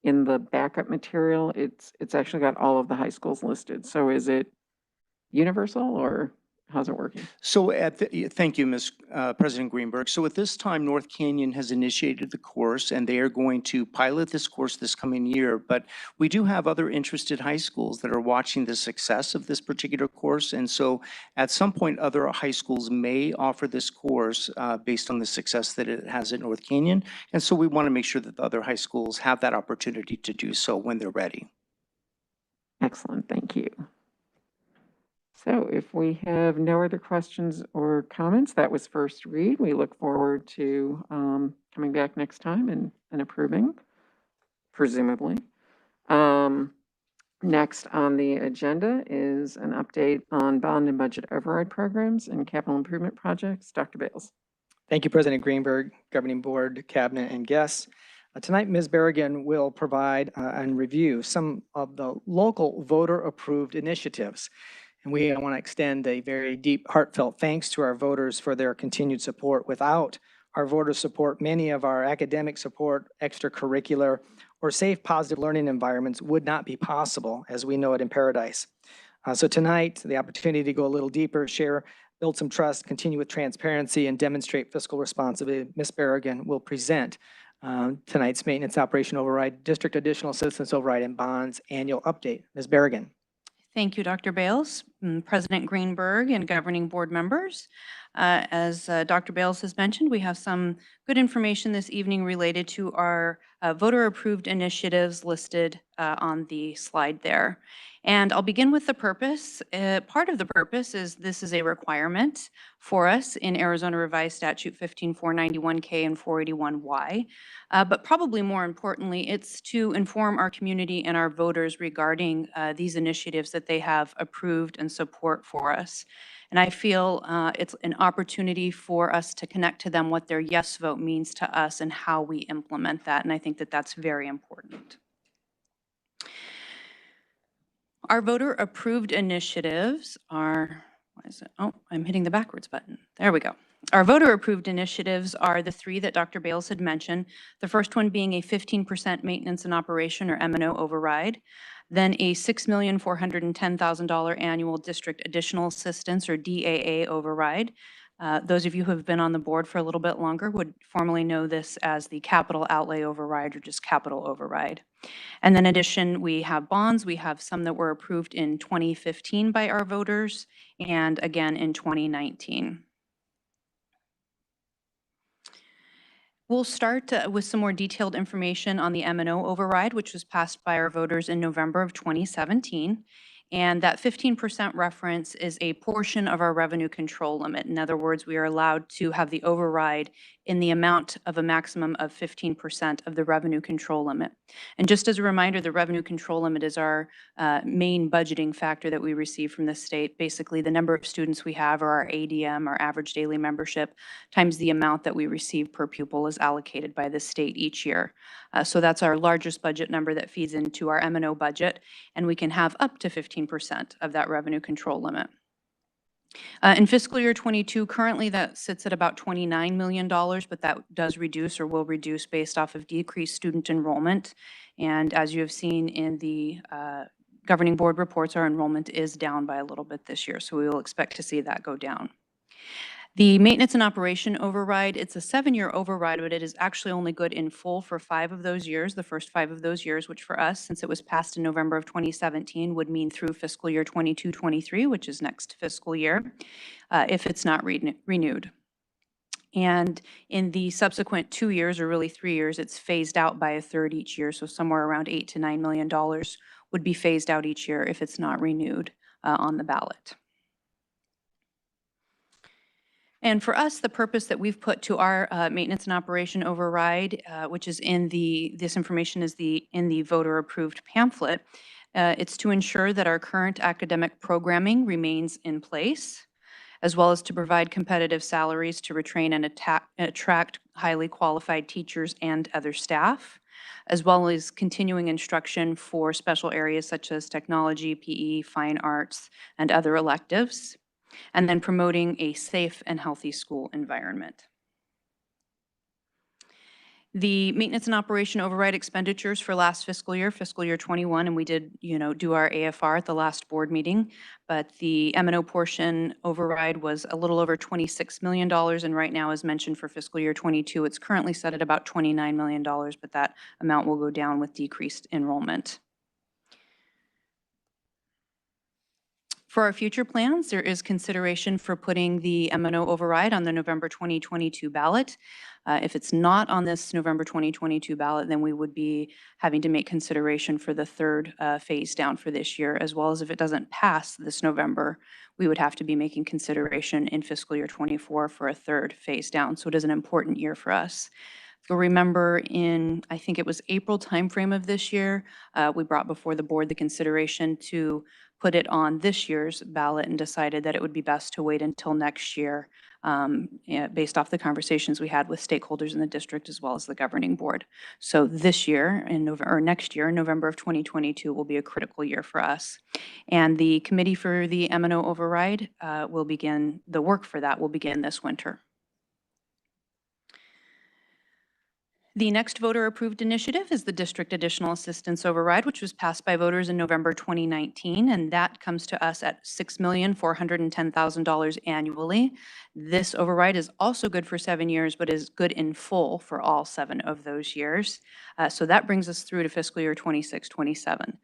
in the backup material, it's actually got all of the high schools listed. So is it universal or how's it working? So thank you, Ms. President Greenberg. So at this time, North Canyon has initiated the course and they are going to pilot this course this coming year. But we do have other interested high schools that are watching the success of this particular course. And so at some point, other high schools may offer this course based on the success that it has at North Canyon. And so we want to make sure that the other high schools have that opportunity to do so when they're ready. Excellent, thank you. So if we have no other questions or comments, that was first read. We look forward to coming back next time and approving, presumably. Next on the agenda is an update on bond and budget override programs and capital improvement projects. Dr. Bales. Thank you, President Greenberg, Governing Board, Cabinet, and guests. Tonight, Ms. Berrigan will provide and review some of the local voter-approved initiatives. And we want to extend a very deep, heartfelt thanks to our voters for their continued support. Without our voter support, many of our academic support, extracurricular, or safe, positive learning environments would not be possible as we know it in Paradise. So tonight, the opportunity to go a little deeper, share, build some trust, continue with transparency, and demonstrate fiscal responsibility. Ms. Berrigan will present tonight's Maintenance Operation Override, District Additional Assistance Override, and Bonds Annual Update. Ms. Berrigan. Thank you, Dr. Bales, President Greenberg, and governing board members. As Dr. Bales has mentioned, we have some good information this evening related to our voter-approved initiatives listed on the slide there. And I'll begin with the purpose. Part of the purpose is this is a requirement for us in Arizona Revised Statute 15491K and 481Y. But probably more importantly, it's to inform our community and our voters regarding these initiatives that they have approved and support for us. And I feel it's an opportunity for us to connect to them what their yes vote means to us and how we implement that. And I think that that's very important. Our voter-approved initiatives are, what is it? Oh, I'm hitting the backwards button. There we go. Our voter-approved initiatives are the three that Dr. Bales had mentioned. The first one being a 15% maintenance and operation or M&O override, then a $6,410,000 annual district additional assistance or DAA override. Those of you who have been on the board for a little bit longer would formally know this as the capital outlay override or just capital override. And then in addition, we have bonds. We have some that were approved in 2015 by our voters and again in 2019. We'll start with some more detailed information on the M&O override, which was passed by our voters in November of 2017. And that 15% reference is a portion of our revenue control limit. In other words, we are allowed to have the override in the amount of a maximum of 15% of the revenue control limit. And just as a reminder, the revenue control limit is our main budgeting factor that we receive from the state. Basically, the number of students we have, or our ADM, our average daily membership, times the amount that we receive per pupil is allocated by the state each year. So that's our largest budget number that feeds into our M&O budget, and we can have up to 15% of that revenue control limit. In fiscal year 22, currently that sits at about $29 million, but that does reduce or will reduce based off of decreased student enrollment. And as you have seen in the governing board reports, our enrollment is down by a little bit this year, so we will expect to see that go down. The maintenance and operation override, it's a 7-year override, but it is actually only good in full for 5 of those years, the first 5 of those years, which for us, since it was passed in November of 2017, would mean through fiscal year 22-23, which is next fiscal year, if it's not renewed. And in the subsequent 2 years, or really 3 years, it's phased out by a third each year, so somewhere around $8 to $9 million would be phased out each year if it's not renewed on the ballot. And for us, the purpose that we've put to our maintenance and operation override, which is in this information is in the voter-approved pamphlet, it's to ensure that our current academic programming remains in place, as well as to provide competitive salaries to retrain and attract highly qualified teachers and other staff, as well as continuing instruction for special areas such as technology, PE, fine arts, and other electives, and then promoting a safe and healthy school environment. The maintenance and operation override expenditures for last fiscal year 21, and we did, do our AFR at the last board meeting, but the M&O portion override was a little over $26 million, and right now, as mentioned for fiscal year 22, it's currently set at about $29 million, but that amount will go down with decreased enrollment. For our future plans, there is consideration for putting the M&O override on the November 2022 ballot. If it's not on this November 2022 ballot, then we would be having to make consideration for the third phase down for this year, as well as if it doesn't pass this November, we would have to be making consideration in fiscal year 24 for a third phase down. So it is an important year for us. If you'll remember in, I think it was April timeframe of this year, we brought before the board the consideration to put it on this year's ballot and decided that it would be best to wait until next year based off the conversations we had with stakeholders in the district as well as the governing board. So this year, next year, in November of 2022, will be a critical year for us. And the committee for the M&O override will begin, the work for that will begin this winter. The next voter-approved initiative is the District Additional Assistance Override, which was passed by voters in November 2019, and that comes to us at $6,410,000 annually. This override is also good for 7 years, but is good in full for all 7 of those years. So that brings us through to fiscal year 26-27.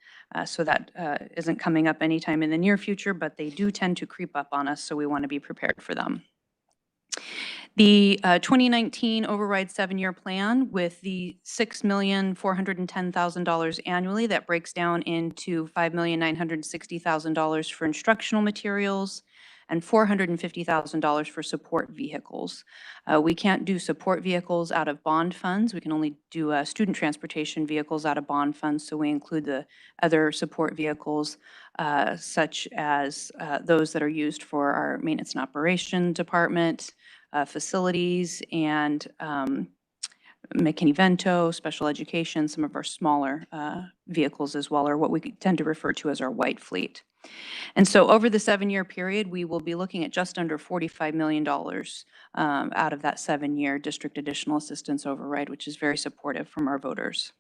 So that isn't coming up anytime in the near future, but they do tend to creep up on us, so we want to be prepared for them. The 2019 override 7-year plan with the $6,410,000 annually, that breaks down into $5,960,000 for instructional materials and $450,000 for support vehicles. We can't do support vehicles out of bond funds. We can only do student transportation vehicles out of bond funds, so we include the other support vehicles such as those that are used for our maintenance and operation department, facilities, and McKinney-Vento, special education, some of our smaller vehicles as well, or what we tend to refer to as our white fleet. And so over the 7-year period, we will be looking at just under $45 million out of that 7-year district additional assistance override, which is very supportive from our voters.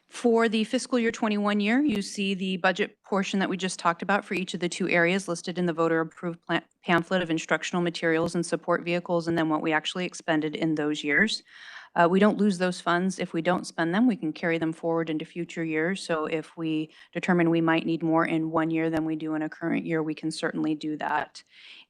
For the fiscal year 21 year, you see the budget portion that we just talked about for each of the 2 areas listed in the voter-approved pamphlet of instructional materials and support vehicles, and then what we actually expended in those years. We don't lose those funds. If we don't spend them, we can carry them forward into future years. So if we determine we might need more in one year than we do in a current year, we can certainly do that.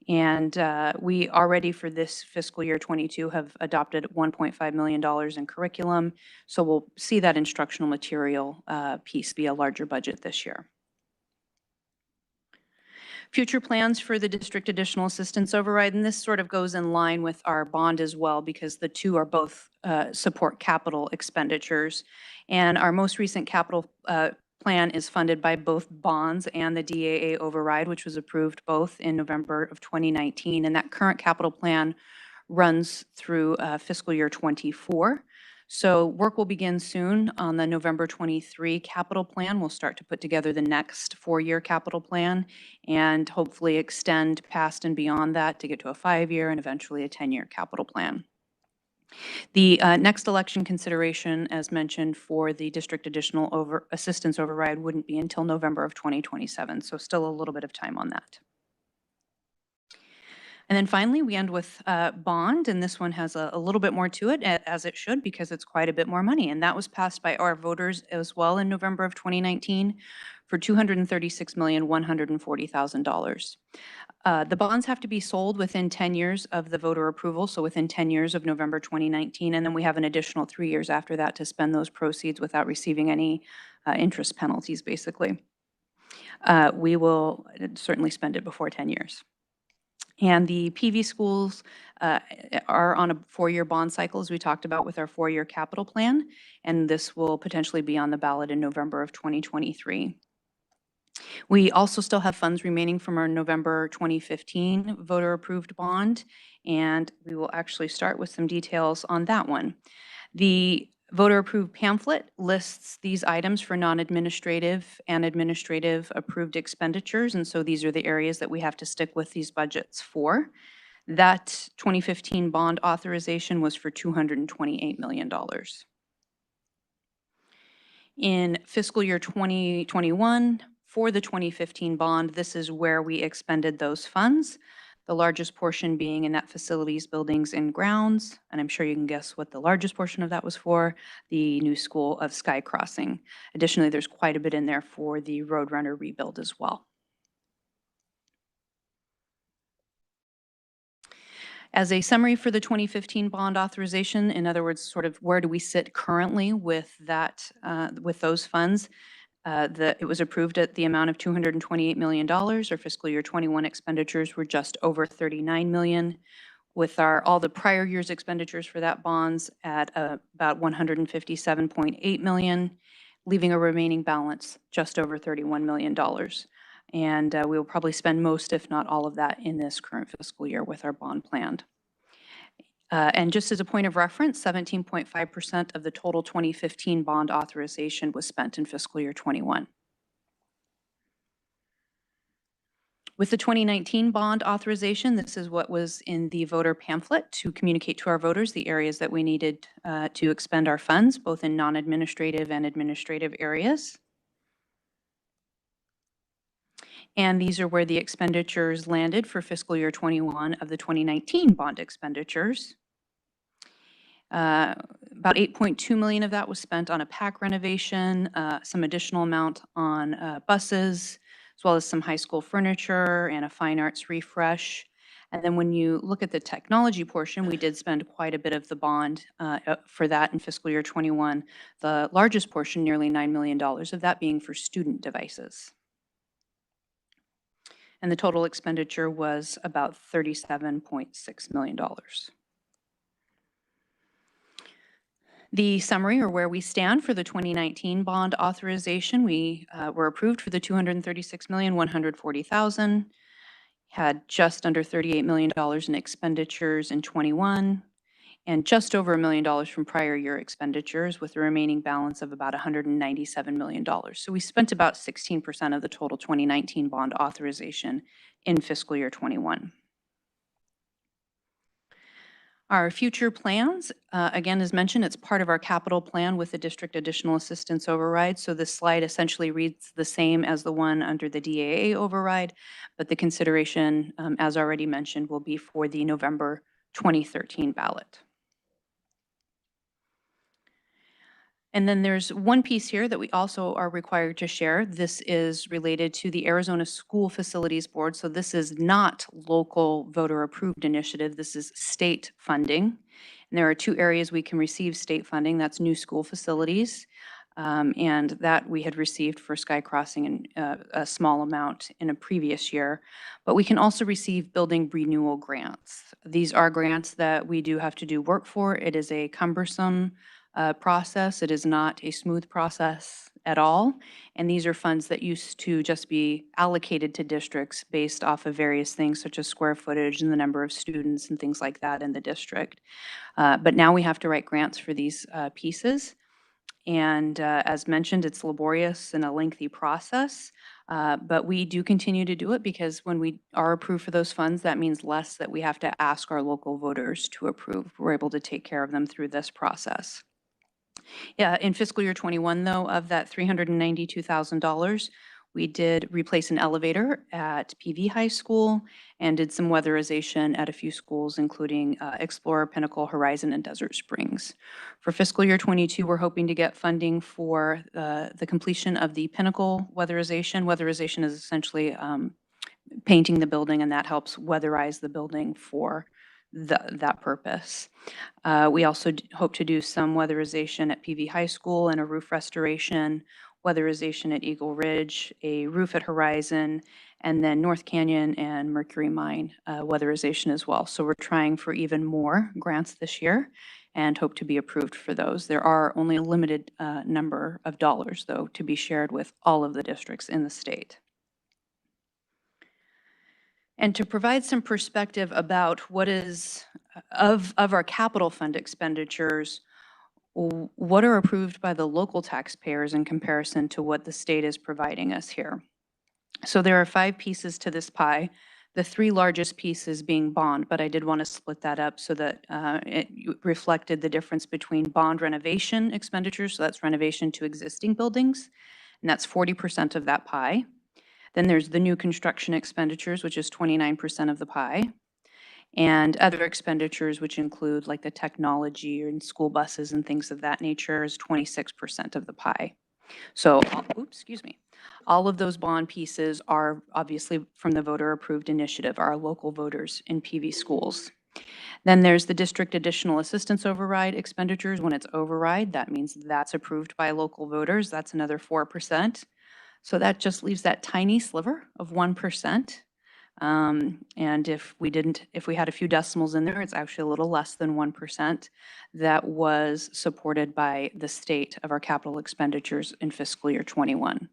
And we already for this fiscal year 22 have adopted $1.5 million in curriculum. So we'll see that instructional material piece be a larger budget this year. Future plans for the district additional assistance override, and this sort of goes in line with our bond as well because the two are both support capital expenditures. And our most recent capital plan is funded by both bonds and the DAA override, which was approved both in November of 2019. And that current capital plan runs through fiscal year 24. So work will begin soon on the November 23 capital plan. We'll start to put together the next 4-year capital plan and hopefully extend past and beyond that to get to a 5-year and eventually a 10-year capital plan. The next election consideration, as mentioned, for the district additional assistance override wouldn't be until November of 2027, so still a little bit of time on that. And then finally, we end with bond, and this one has a little bit more to it, as it should, because it's quite a bit more money. And that was passed by our voters as well in November of 2019 for $236,140,000. The bonds have to be sold within 10 years of the voter approval, so within 10 years of November 2019, and then we have an additional 3 years after that to spend those proceeds without receiving any interest penalties, basically. We will certainly spend it before 10 years. And the PV schools are on a 4-year bond cycle, as we talked about with our 4-year capital plan, and this will potentially be on the ballot in November of 2023. We also still have funds remaining from our November 2015 voter-approved bond, and we will actually start with some details on that one. The voter-approved pamphlet lists these items for non-administrative and administrative approved expenditures, and so these are the areas that we have to stick with these budgets for. That 2015 bond authorization was for $228 million. In fiscal year 2021, for the 2015 bond, this is where we expended those funds. The largest portion being in net facilities, buildings, and grounds. And I'm sure you can guess what the largest portion of that was for, the new school of Sky Crossing. Additionally, there's quite a bit in there for the Roadrunner rebuild as well. As a summary for the 2015 bond authorization, in other words, sort of where do we sit currently with that, with those funds? It was approved at the amount of $228 million. Our fiscal year 21 expenditures were just over $39 million, with all the prior year's expenditures for that bonds at about $157.8 million, leaving a remaining balance just over $31 million. And we will probably spend most, if not all of that, in this current fiscal year with our bond planned. And just as a point of reference, 17.5% of the total 2015 bond authorization was spent in fiscal year 21. With the 2019 bond authorization, this is what was in the voter pamphlet to communicate to our voters the areas that we needed to expend our funds, both in non-administrative and administrative areas. And these are where the expenditures landed for fiscal year 21 of the 2019 bond expenditures. About $8.2 million of that was spent on a PAC renovation, some additional amount on buses, as well as some high school furniture and a fine arts refresh. And then when you look at the technology portion, we did spend quite a bit of the bond for that in fiscal year 21. The largest portion, nearly $9 million of that being for student devices. And the total expenditure was about $37.6 million. The summary, or where we stand for the 2019 bond authorization, we were approved for the $236,140,000, had just under $38 million in expenditures in 21, and just over $1 million from prior year expenditures, with the remaining balance of about $197 million. So we spent about 16% of the total 2019 bond authorization in fiscal year 21. Our future plans, again, as mentioned, it's part of our capital plan with the district additional assistance override. So this slide essentially reads the same as the one under the DAA override, but the consideration, as already mentioned, will be for the November 2013 ballot. And then there's one piece here that we also are required to share. This is related to the Arizona School Facilities Board. So this is not local voter approved initiative. This is state funding. And there are two areas we can receive state funding. That's new school facilities. And that we had received for Sky Crossing in a small amount in a previous year. But we can also receive building renewal grants. These are grants that we do have to do work for. It is a cumbersome process. It is not a smooth process at all. And these are funds that used to just be allocated to districts based off of various things such as square footage and the number of students and things like that in the district. But now we have to write grants for these pieces. And as mentioned, it's laborious and a lengthy process, but we do continue to do it because when we are approved for those funds, that means less that we have to ask our local voters to approve. We're able to take care of them through this process. Yeah, in fiscal year 21, though, of that $392,000, we did replace an elevator at PV High School and did some weatherization at a few schools, including Explorer, Pinnacle, Horizon, and Desert Springs. For fiscal year 22, we're hoping to get funding for the completion of the Pinnacle weatherization. Weatherization is essentially painting the building, and that helps weatherize the building for that purpose. We also hope to do some weatherization at PV High School and a roof restoration, weatherization at Eagle Ridge, a roof at Horizon, and then North Canyon and Mercury Mine weatherization as well. So we're trying for even more grants this year and hope to be approved for those. There are only a limited number of dollars, though, to be shared with all of the districts in the state. And to provide some perspective about what is, of our capital fund expenditures, what are approved by the local taxpayers in comparison to what the state is providing us here. So there are 5 pieces to this pie, the 3 largest pieces being bond, but I did want to split that up so that it reflected the difference between bond renovation expenditures, so that's renovation to existing buildings, and that's 40% of that pie. Then there's the new construction expenditures, which is 29% of the pie. And other expenditures, which include like the technology and school buses and things of that nature, is 26% of the pie. So, all of those bond pieces are obviously from the voter approved initiative, our local voters in PV schools. Then there's the district additional assistance override expenditures. When it's override, that means that's approved by local voters. That's another 4%. So that just leaves that tiny sliver of 1%. And if we had a few decimals in there, it's actually a little less than 1% that was supported by the state of our capital expenditures in fiscal year 21.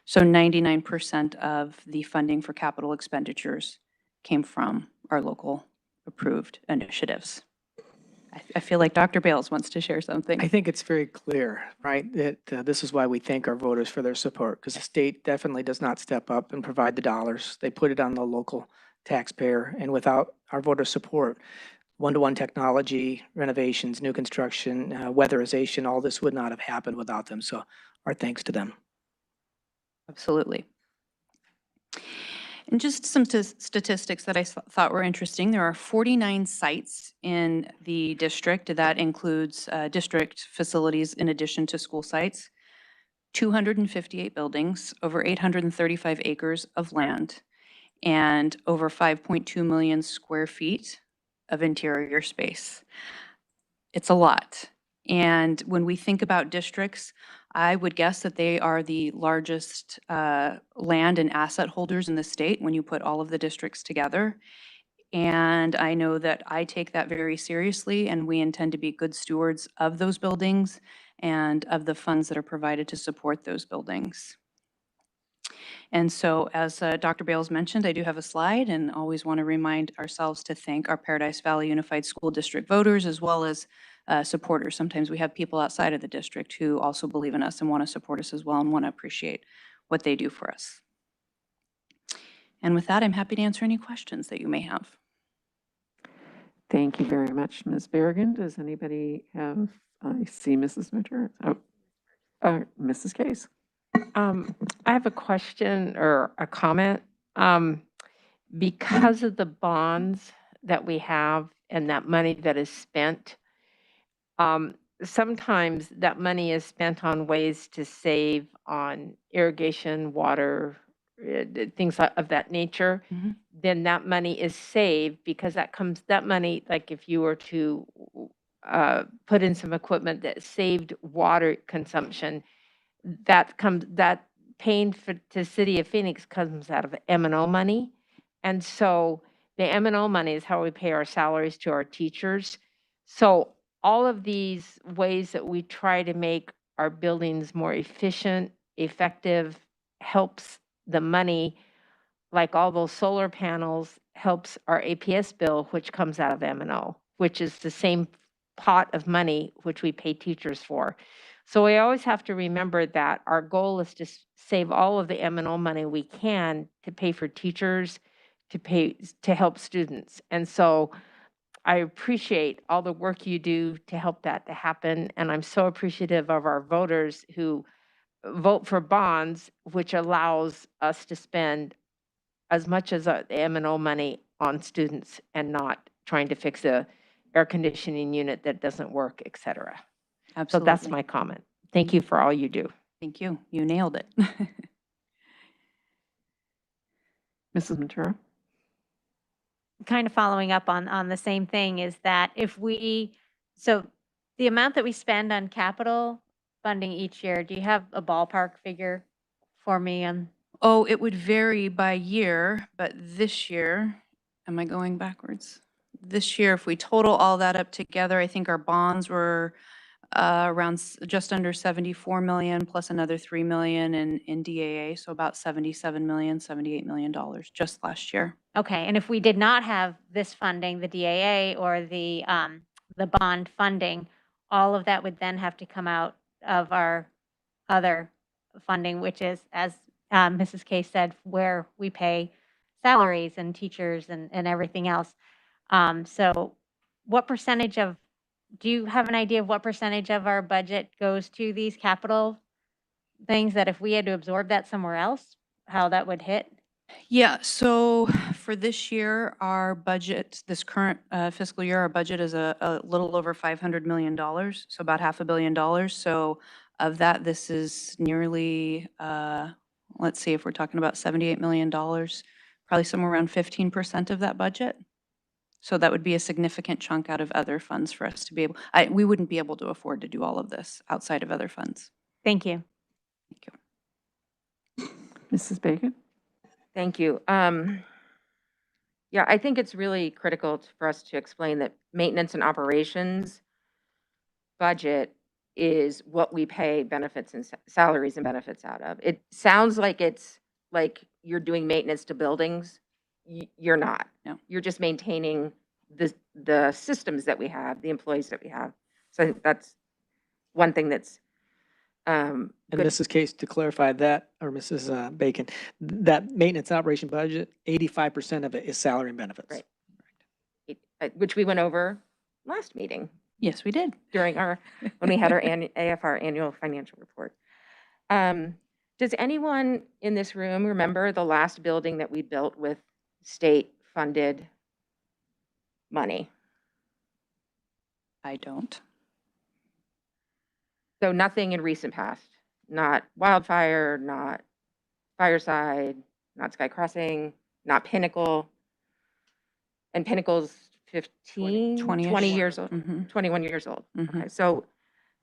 So 99% of the funding for capital expenditures came from our local approved initiatives. I feel like Dr. Bales wants to share something. I think it's very clear, right, that this is why we thank our voters for their support, because the state definitely does not step up and provide the dollars. They put it on the local taxpayer, and without our voter support, one-to-one technology, renovations, new construction, weatherization, all this would not have happened without them. So our thanks to them. Absolutely. And just some statistics that I thought were interesting. There are 49 sites in the district. That includes district facilities in addition to school sites, 258 buildings, over 835 acres of land, and over 5.2 million square feet of interior space. It's a lot. And when we think about districts, I would guess that they are the largest land and asset holders in the state when you put all of the districts together. And I know that I take that very seriously, and we intend to be good stewards of those buildings and of the funds that are provided to support those buildings. And so, as Dr. Bales mentioned, I do have a slide and always want to remind ourselves to thank our Paradise Valley Unified School District voters as well as supporters. Sometimes we have people outside of the district who also believe in us and want to support us as well and want to appreciate what they do for us. And with that, I'm happy to answer any questions that you may have. Thank you very much, Ms. Berrigan. Does anybody have, I see Mrs. Winter. Mrs. Case. I have a question or a comment. Because of the bonds that we have and that money that is spent, sometimes that money is spent on ways to save on irrigation, water, things of that nature, Mhm. then that money is saved because that money, like if you were to put in some equipment that saved water consumption, that paying for to City of Phoenix comes out of M&O money. And so the M&O money is how we pay our salaries to our teachers. So all of these ways that we try to make our buildings more efficient, effective, helps the money, like all those solar panels, helps our APS bill, which comes out of M&O, which is the same pot of money which we pay teachers for. So we always have to remember that our goal is to save all of the M&O money we can to pay for teachers, to help students. And so I appreciate all the work you do to help that to happen. And I'm so appreciative of our voters who vote for bonds, which allows us to spend as much as the M&O money on students and not trying to fix a air conditioning unit that doesn't work, et cetera. So Absolutely. that's my comment. Thank you for all you do. Thank you. You nailed it. Mrs. Ventura? Kind of following up on the same thing is that so the amount that we spend on capital funding each year, do you have a ballpark figure for me on? Oh, it would vary by year, but this year, am I going backwards? This year, if we total all that up together, I think our bonds were around just under 74 million plus another 3 million in DAA, so about 77 million, $78 million just last year. Okay, and if we did not have this funding, the DAA or the bond funding, all of that would then have to come out of our other funding, which is, as Mrs. Kay said, where we pay salaries and teachers and everything else. So what percentage do you have an idea of what percentage of our budget goes to these capital things that if we had to absorb that somewhere else, how that would hit? Yeah, so for this year, our budget, this current fiscal year, our budget is a little over $500 million, so about $500 million. So of that, this is nearly, let's see, if we're talking about $78 million, probably somewhere around 15% of that budget. So that would be a significant chunk out of other funds for us to be able, we wouldn't be able to afford to do all of this outside of other funds. Thank you. Thank you. Mrs. Bacon? Thank you. Yeah, I think it's really critical for us to explain that maintenance and operations budget is what we pay benefits and salaries and benefits out of. It sounds like it's like you're doing maintenance to buildings. You're not. No. You're just maintaining the systems that we have, the employees that we have. So I think that's one thing that's And good. Mrs. Case, to clarify that, or Mrs. Bacon, that maintenance operation budget, 85% of it is salary and benefits. Right. Which we went over last meeting Yes, we did. during when we had our AFR annual financial report. Does anyone in this room remember the last building that we built with state-funded money? I don't. So nothing in recent past, not Wildfire, not Fireside, not Sky Crossing, not Pinnacle. And Pinnacle's 15, 20-ish. 20 years old, Mhm. 21 years old. Mhm. Okay, so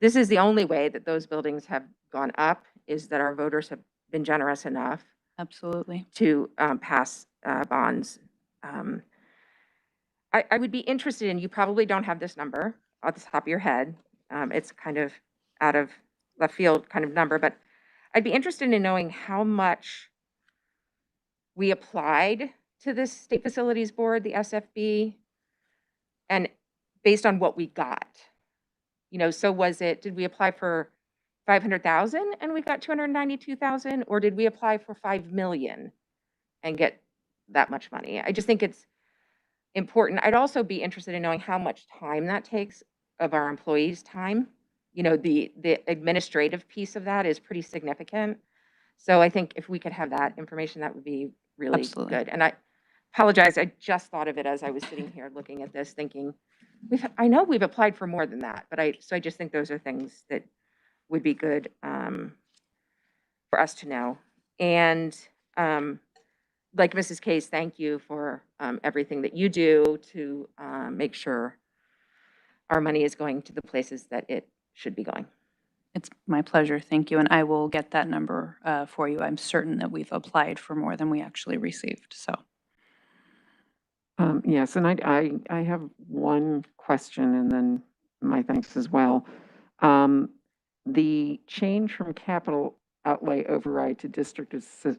this is the only way that those buildings have gone up, is that our voters have been generous enough Absolutely. to pass bonds. I would be interested in, you probably don't have this number off the top of your head. It's kind of out of left field kind of number, but I'd be interested in knowing how much we applied to this State Facilities Board, the SFB, and based on what we got. You know, so did we apply for 500,000 and we got 292,000, or did we apply for 5 million and get that much money? I just think it's important. I'd also be interested in knowing how much time that takes of our employees' time. You know, the administrative piece of that is pretty significant. So I think if we could have that information, that would be really Absolutely. good. And apologize, I just thought of it as I was sitting here looking at this, thinking, I know we've applied for more than that, but so I just think those are things that would be good for us to know. And like Mrs. Case, thank you for everything that you do to make sure our money is going to the places that it should be going. It's my pleasure. Thank you. And I will get that number for you. I'm certain that we've applied for more than we actually received. So. Yes, and I have one question and then my thanks as well. The change from capital outlay override to district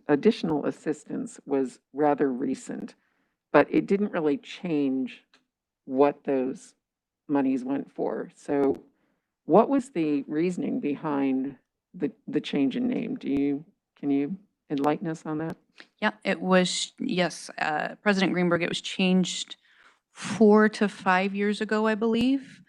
additional assistance was rather recent, but it didn't really change what those monies went for. So what was the reasoning behind the change in name? Can you enlighten us on that? Yeah, it was, yes, President Greenberg, it was changed 4 to 5 years ago, I believe.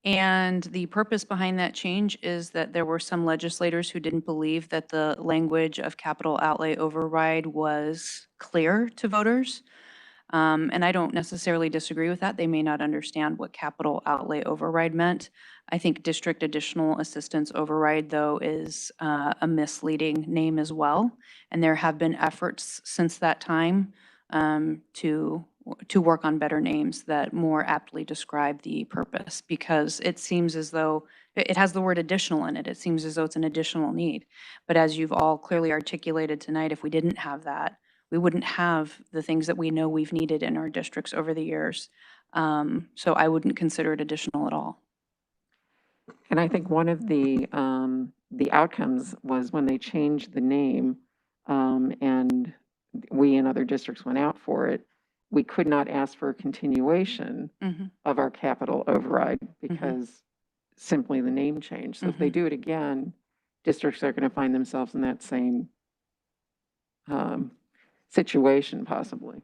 And the purpose behind that change is that there were some legislators who didn't believe that the language of capital outlay override was clear to voters. And I don't necessarily disagree with that. They may not understand what capital outlay override meant. I think district additional assistance override, though, is a misleading name as well. And there have been efforts since that time to work on better names that more aptly describe the purpose, because it seems as though it has the word additional in it. It seems as though it's an additional need. But as you've all clearly articulated tonight, if we didn't have that, we wouldn't have the things that we know we've needed in our districts over the years. So I wouldn't consider it additional at all. And I think one of the outcomes was when they changed the name, and we and other districts went out for it, we could not ask for a continuation of our capital override because simply the name changed. So if they do it again, districts are going to find themselves in that same situation possibly.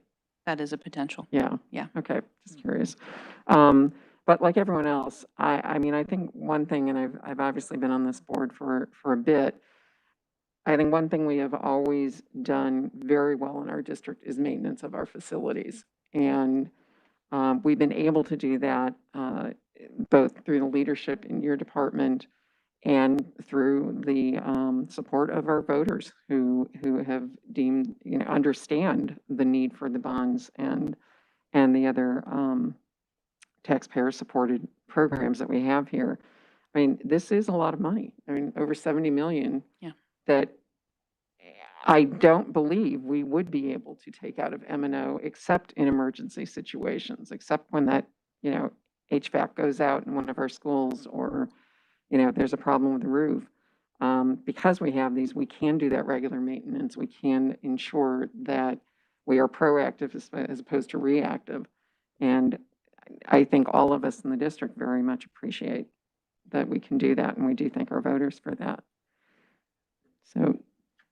That is a potential. Yeah. Yeah. Okay. Just curious. But like everyone else, I mean, I think one thing, and I've obviously been on this board for a bit, I think one thing we have always done very well in our district is maintenance of our facilities. And we've been able to do that both through the leadership in your department and through the support of our voters who have deemed, understand the need for the bonds and the other taxpayer-supported programs that we have here. I mean, this is a lot of money. I mean, over 70 million. Yeah. That I don't believe we would be able to take out of M&O except in emergency situations, except when that, HVAC goes out in one of our schools or, there's a problem with the roof. Because we have these, we can do that regular maintenance. We can ensure that we are proactive as opposed to reactive. And I think all of us in the district very much appreciate that we can do that, and we do thank our voters for that. So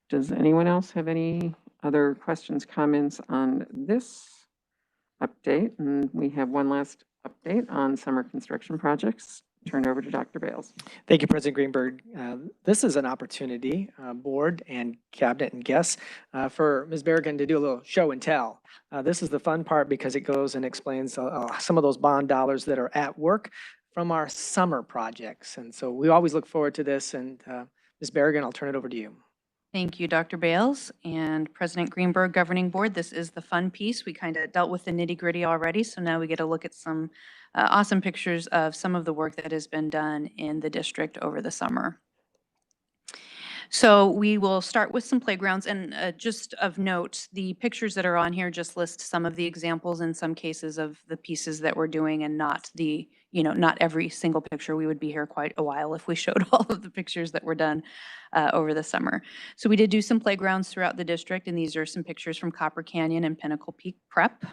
does anyone else have any other questions, comments on this update? And we have one last update on summer construction projects. Turn over to Dr. Bales. Thank you, President Greenberg. This is an opportunity, board and cabinet and guests, for Ms. Berrigan to do a little show and tell. This is the fun part because it goes and explains some of those bond dollars that are at work from our summer projects. And so we always look forward to this. And Ms. Berrigan, I'll turn it over to you. Thank you, Dr. Bales and President Greenberg, Governing Board. This is the fun piece. We kind of dealt with the nitty-gritty already, so now we get to look at some awesome pictures of some of the work that has been done in the district over the summer. So we will start with some playgrounds, and just of note, the pictures that are on here just list some of the examples in some cases of the pieces that we're doing, and not the, not every single picture. We would be here quite a while if we showed all of the pictures that were done over the summer. So we did do some playgrounds throughout the district, and these are some pictures from Copper Canyon and Pinnacle Peak Prep.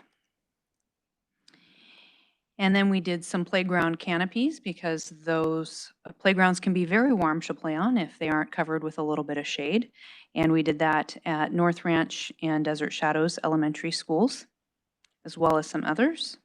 And then we did some playground canopies because those playgrounds can be very warm to play on if they aren't covered with a little bit of shade. And we did that at North Ranch and Desert Shadows Elementary Schools, as well as some others.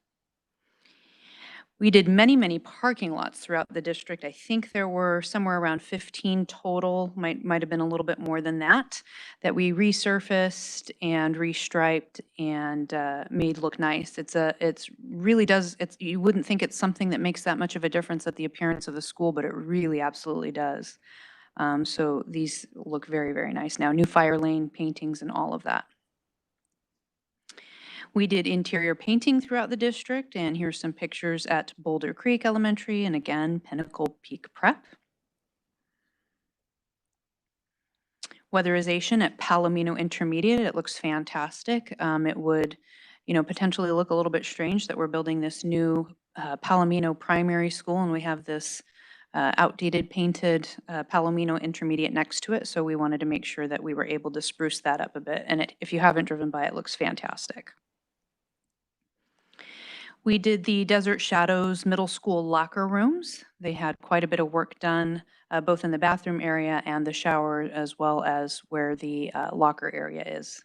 We did many, many parking lots throughout the district. I think there were somewhere around 15 total, might have been a little bit more than that, that we resurfaced and restriped and made look nice. It's really does, you wouldn't think it's something that makes that much of a difference at the appearance of the school, but it really absolutely does. So these look very, very nice now. New fire lane paintings and all of that. We did interior painting throughout the district, and here's some pictures at Boulder Creek Elementary and again, Pinnacle Peak Prep. Weatherization at Palomino Intermediate, it looks fantastic. It would, potentially look a little bit strange that we're building this new Palomino Primary School and we have this outdated painted Palomino Intermediate next to it. So we wanted to make sure that we were able to spruce that up a bit. And if you haven't driven by, it looks fantastic. We did the Desert Shadows Middle School locker rooms. They had quite a bit of work done, both in the bathroom area and the shower, as well as where the locker area is.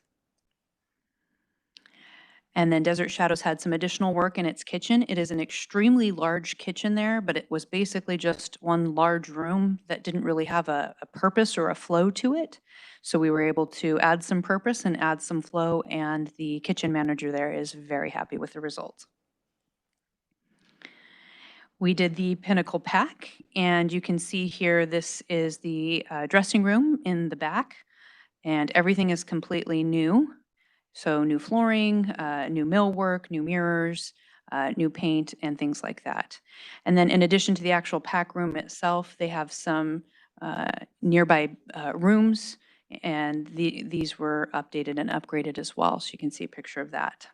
And then Desert Shadows had some additional work in its kitchen. It is an extremely large kitchen there, but it was basically just one large room that didn't really have a purpose or a flow to it. So we were able to add some purpose and add some flow, and the kitchen manager there is very happy with the results. We did the Pinnacle Pack, and you can see here, this is the dressing room in the back, and everything is completely new. So new flooring, new millwork, new mirrors, new paint, and things like that. And then in addition to the actual pack room itself, they have some nearby rooms, and these were updated and upgraded as well. So you can see a picture of that.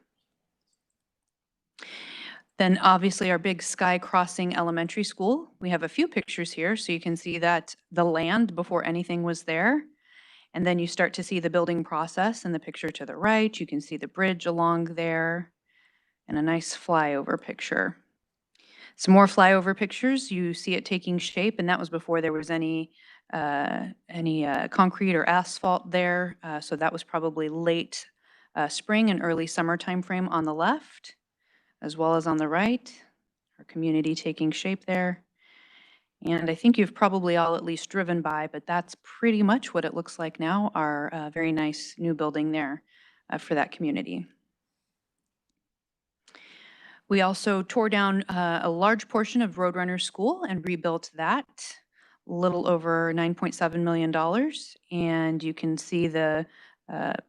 Then obviously our big Sky Crossing Elementary School. We have a few pictures here, so you can see that the land before anything was there. And then you start to see the building process in the picture to the right. You can see the bridge along there and a nice flyover picture. Some more flyover pictures. You see it taking shape, and that was before there was any concrete or asphalt there. So that was probably late spring and early summer timeframe on the left, as well as on the right, our community taking shape there. And I think you've probably all at least driven by, but that's pretty much what it looks like now, our very nice new building there for that community. We also tore down a large portion of Roadrunner School and rebuilt that, a little over $9.7 million. And you can see the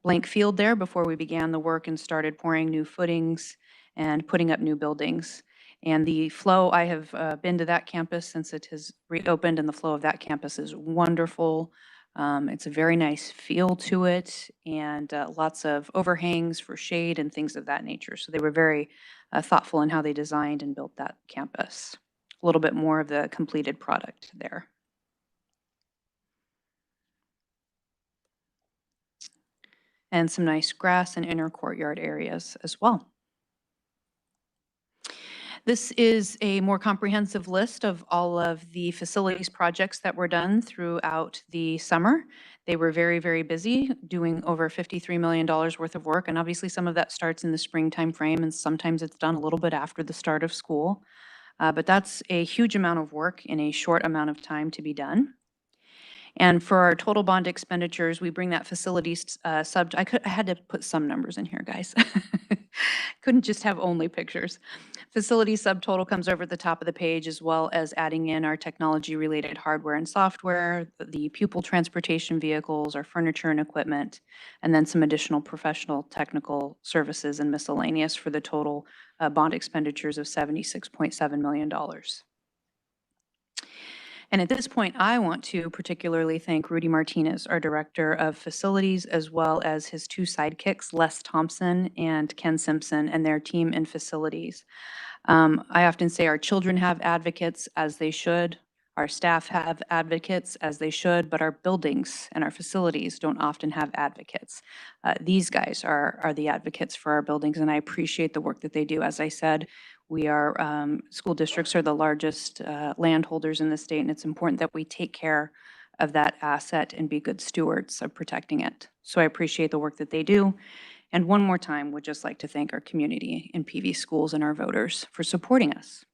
blank field there before we began the work and started pouring new footings and putting up new buildings. And the flow, I have been to that campus since it has reopened, and the flow of that campus is wonderful. It's a very nice feel to it, and lots of overhangs for shade and things of that nature. So they were very thoughtful in how they designed and built that campus. A little bit more of the completed product there. And some nice grass and inner courtyard areas as well. This is a more comprehensive list of all of the facilities projects that were done throughout the summer. They were very, very busy, doing over $53 million worth of work. And obviously some of that starts in the spring timeframe, and sometimes it's done a little bit after the start of school. But that's a huge amount of work in a short amount of time to be done. And for our total bond expenditures, we bring that facilities I had to put some numbers in here, guys. Couldn't just have only pictures. Facility subtotal comes over at the top of the page, as well as adding in our technology-related hardware and software, the pupil transportation vehicles, our furniture and equipment, and then some additional professional technical services and miscellaneous for the total bond expenditures of $76.7 million. And at this point, I want to particularly thank Rudy Martinez, our Director of Facilities, as well as his two sidekicks, Les Thompson and Ken Simpson, and their team in facilities. I often say our children have advocates, as they should. Our staff have advocates, as they should, but our buildings and our facilities don't often have advocates. These guys are the advocates for our buildings, and I appreciate the work that they do. As I said, we are, school districts are the largest landholders in the state, and it's important that we take care of that asset and be good stewards of protecting it. So I appreciate the work that they do. And one more time, would just like to thank our community in PV schools and our voters for supporting us.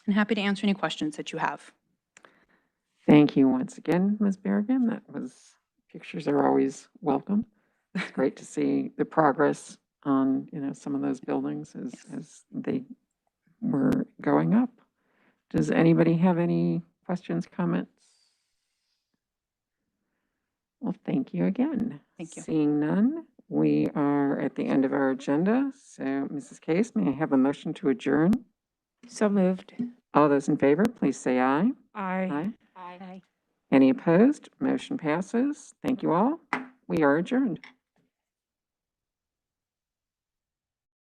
and happy to answer any questions that you have. Thank you once again, Ms. Berrigan. Pictures are always welcome. It's great to see the progress on, some of those buildings as they were going up. Does anybody have any questions, comments? Well, thank you again. Thank you. Seeing none, we are at the end of our agenda. So, Mrs. Case, may I have a motion to adjourn? So moved. All those in favor, please say aye. Aye. Aye. Any opposed? Motion passes. Thank you all. We are adjourned.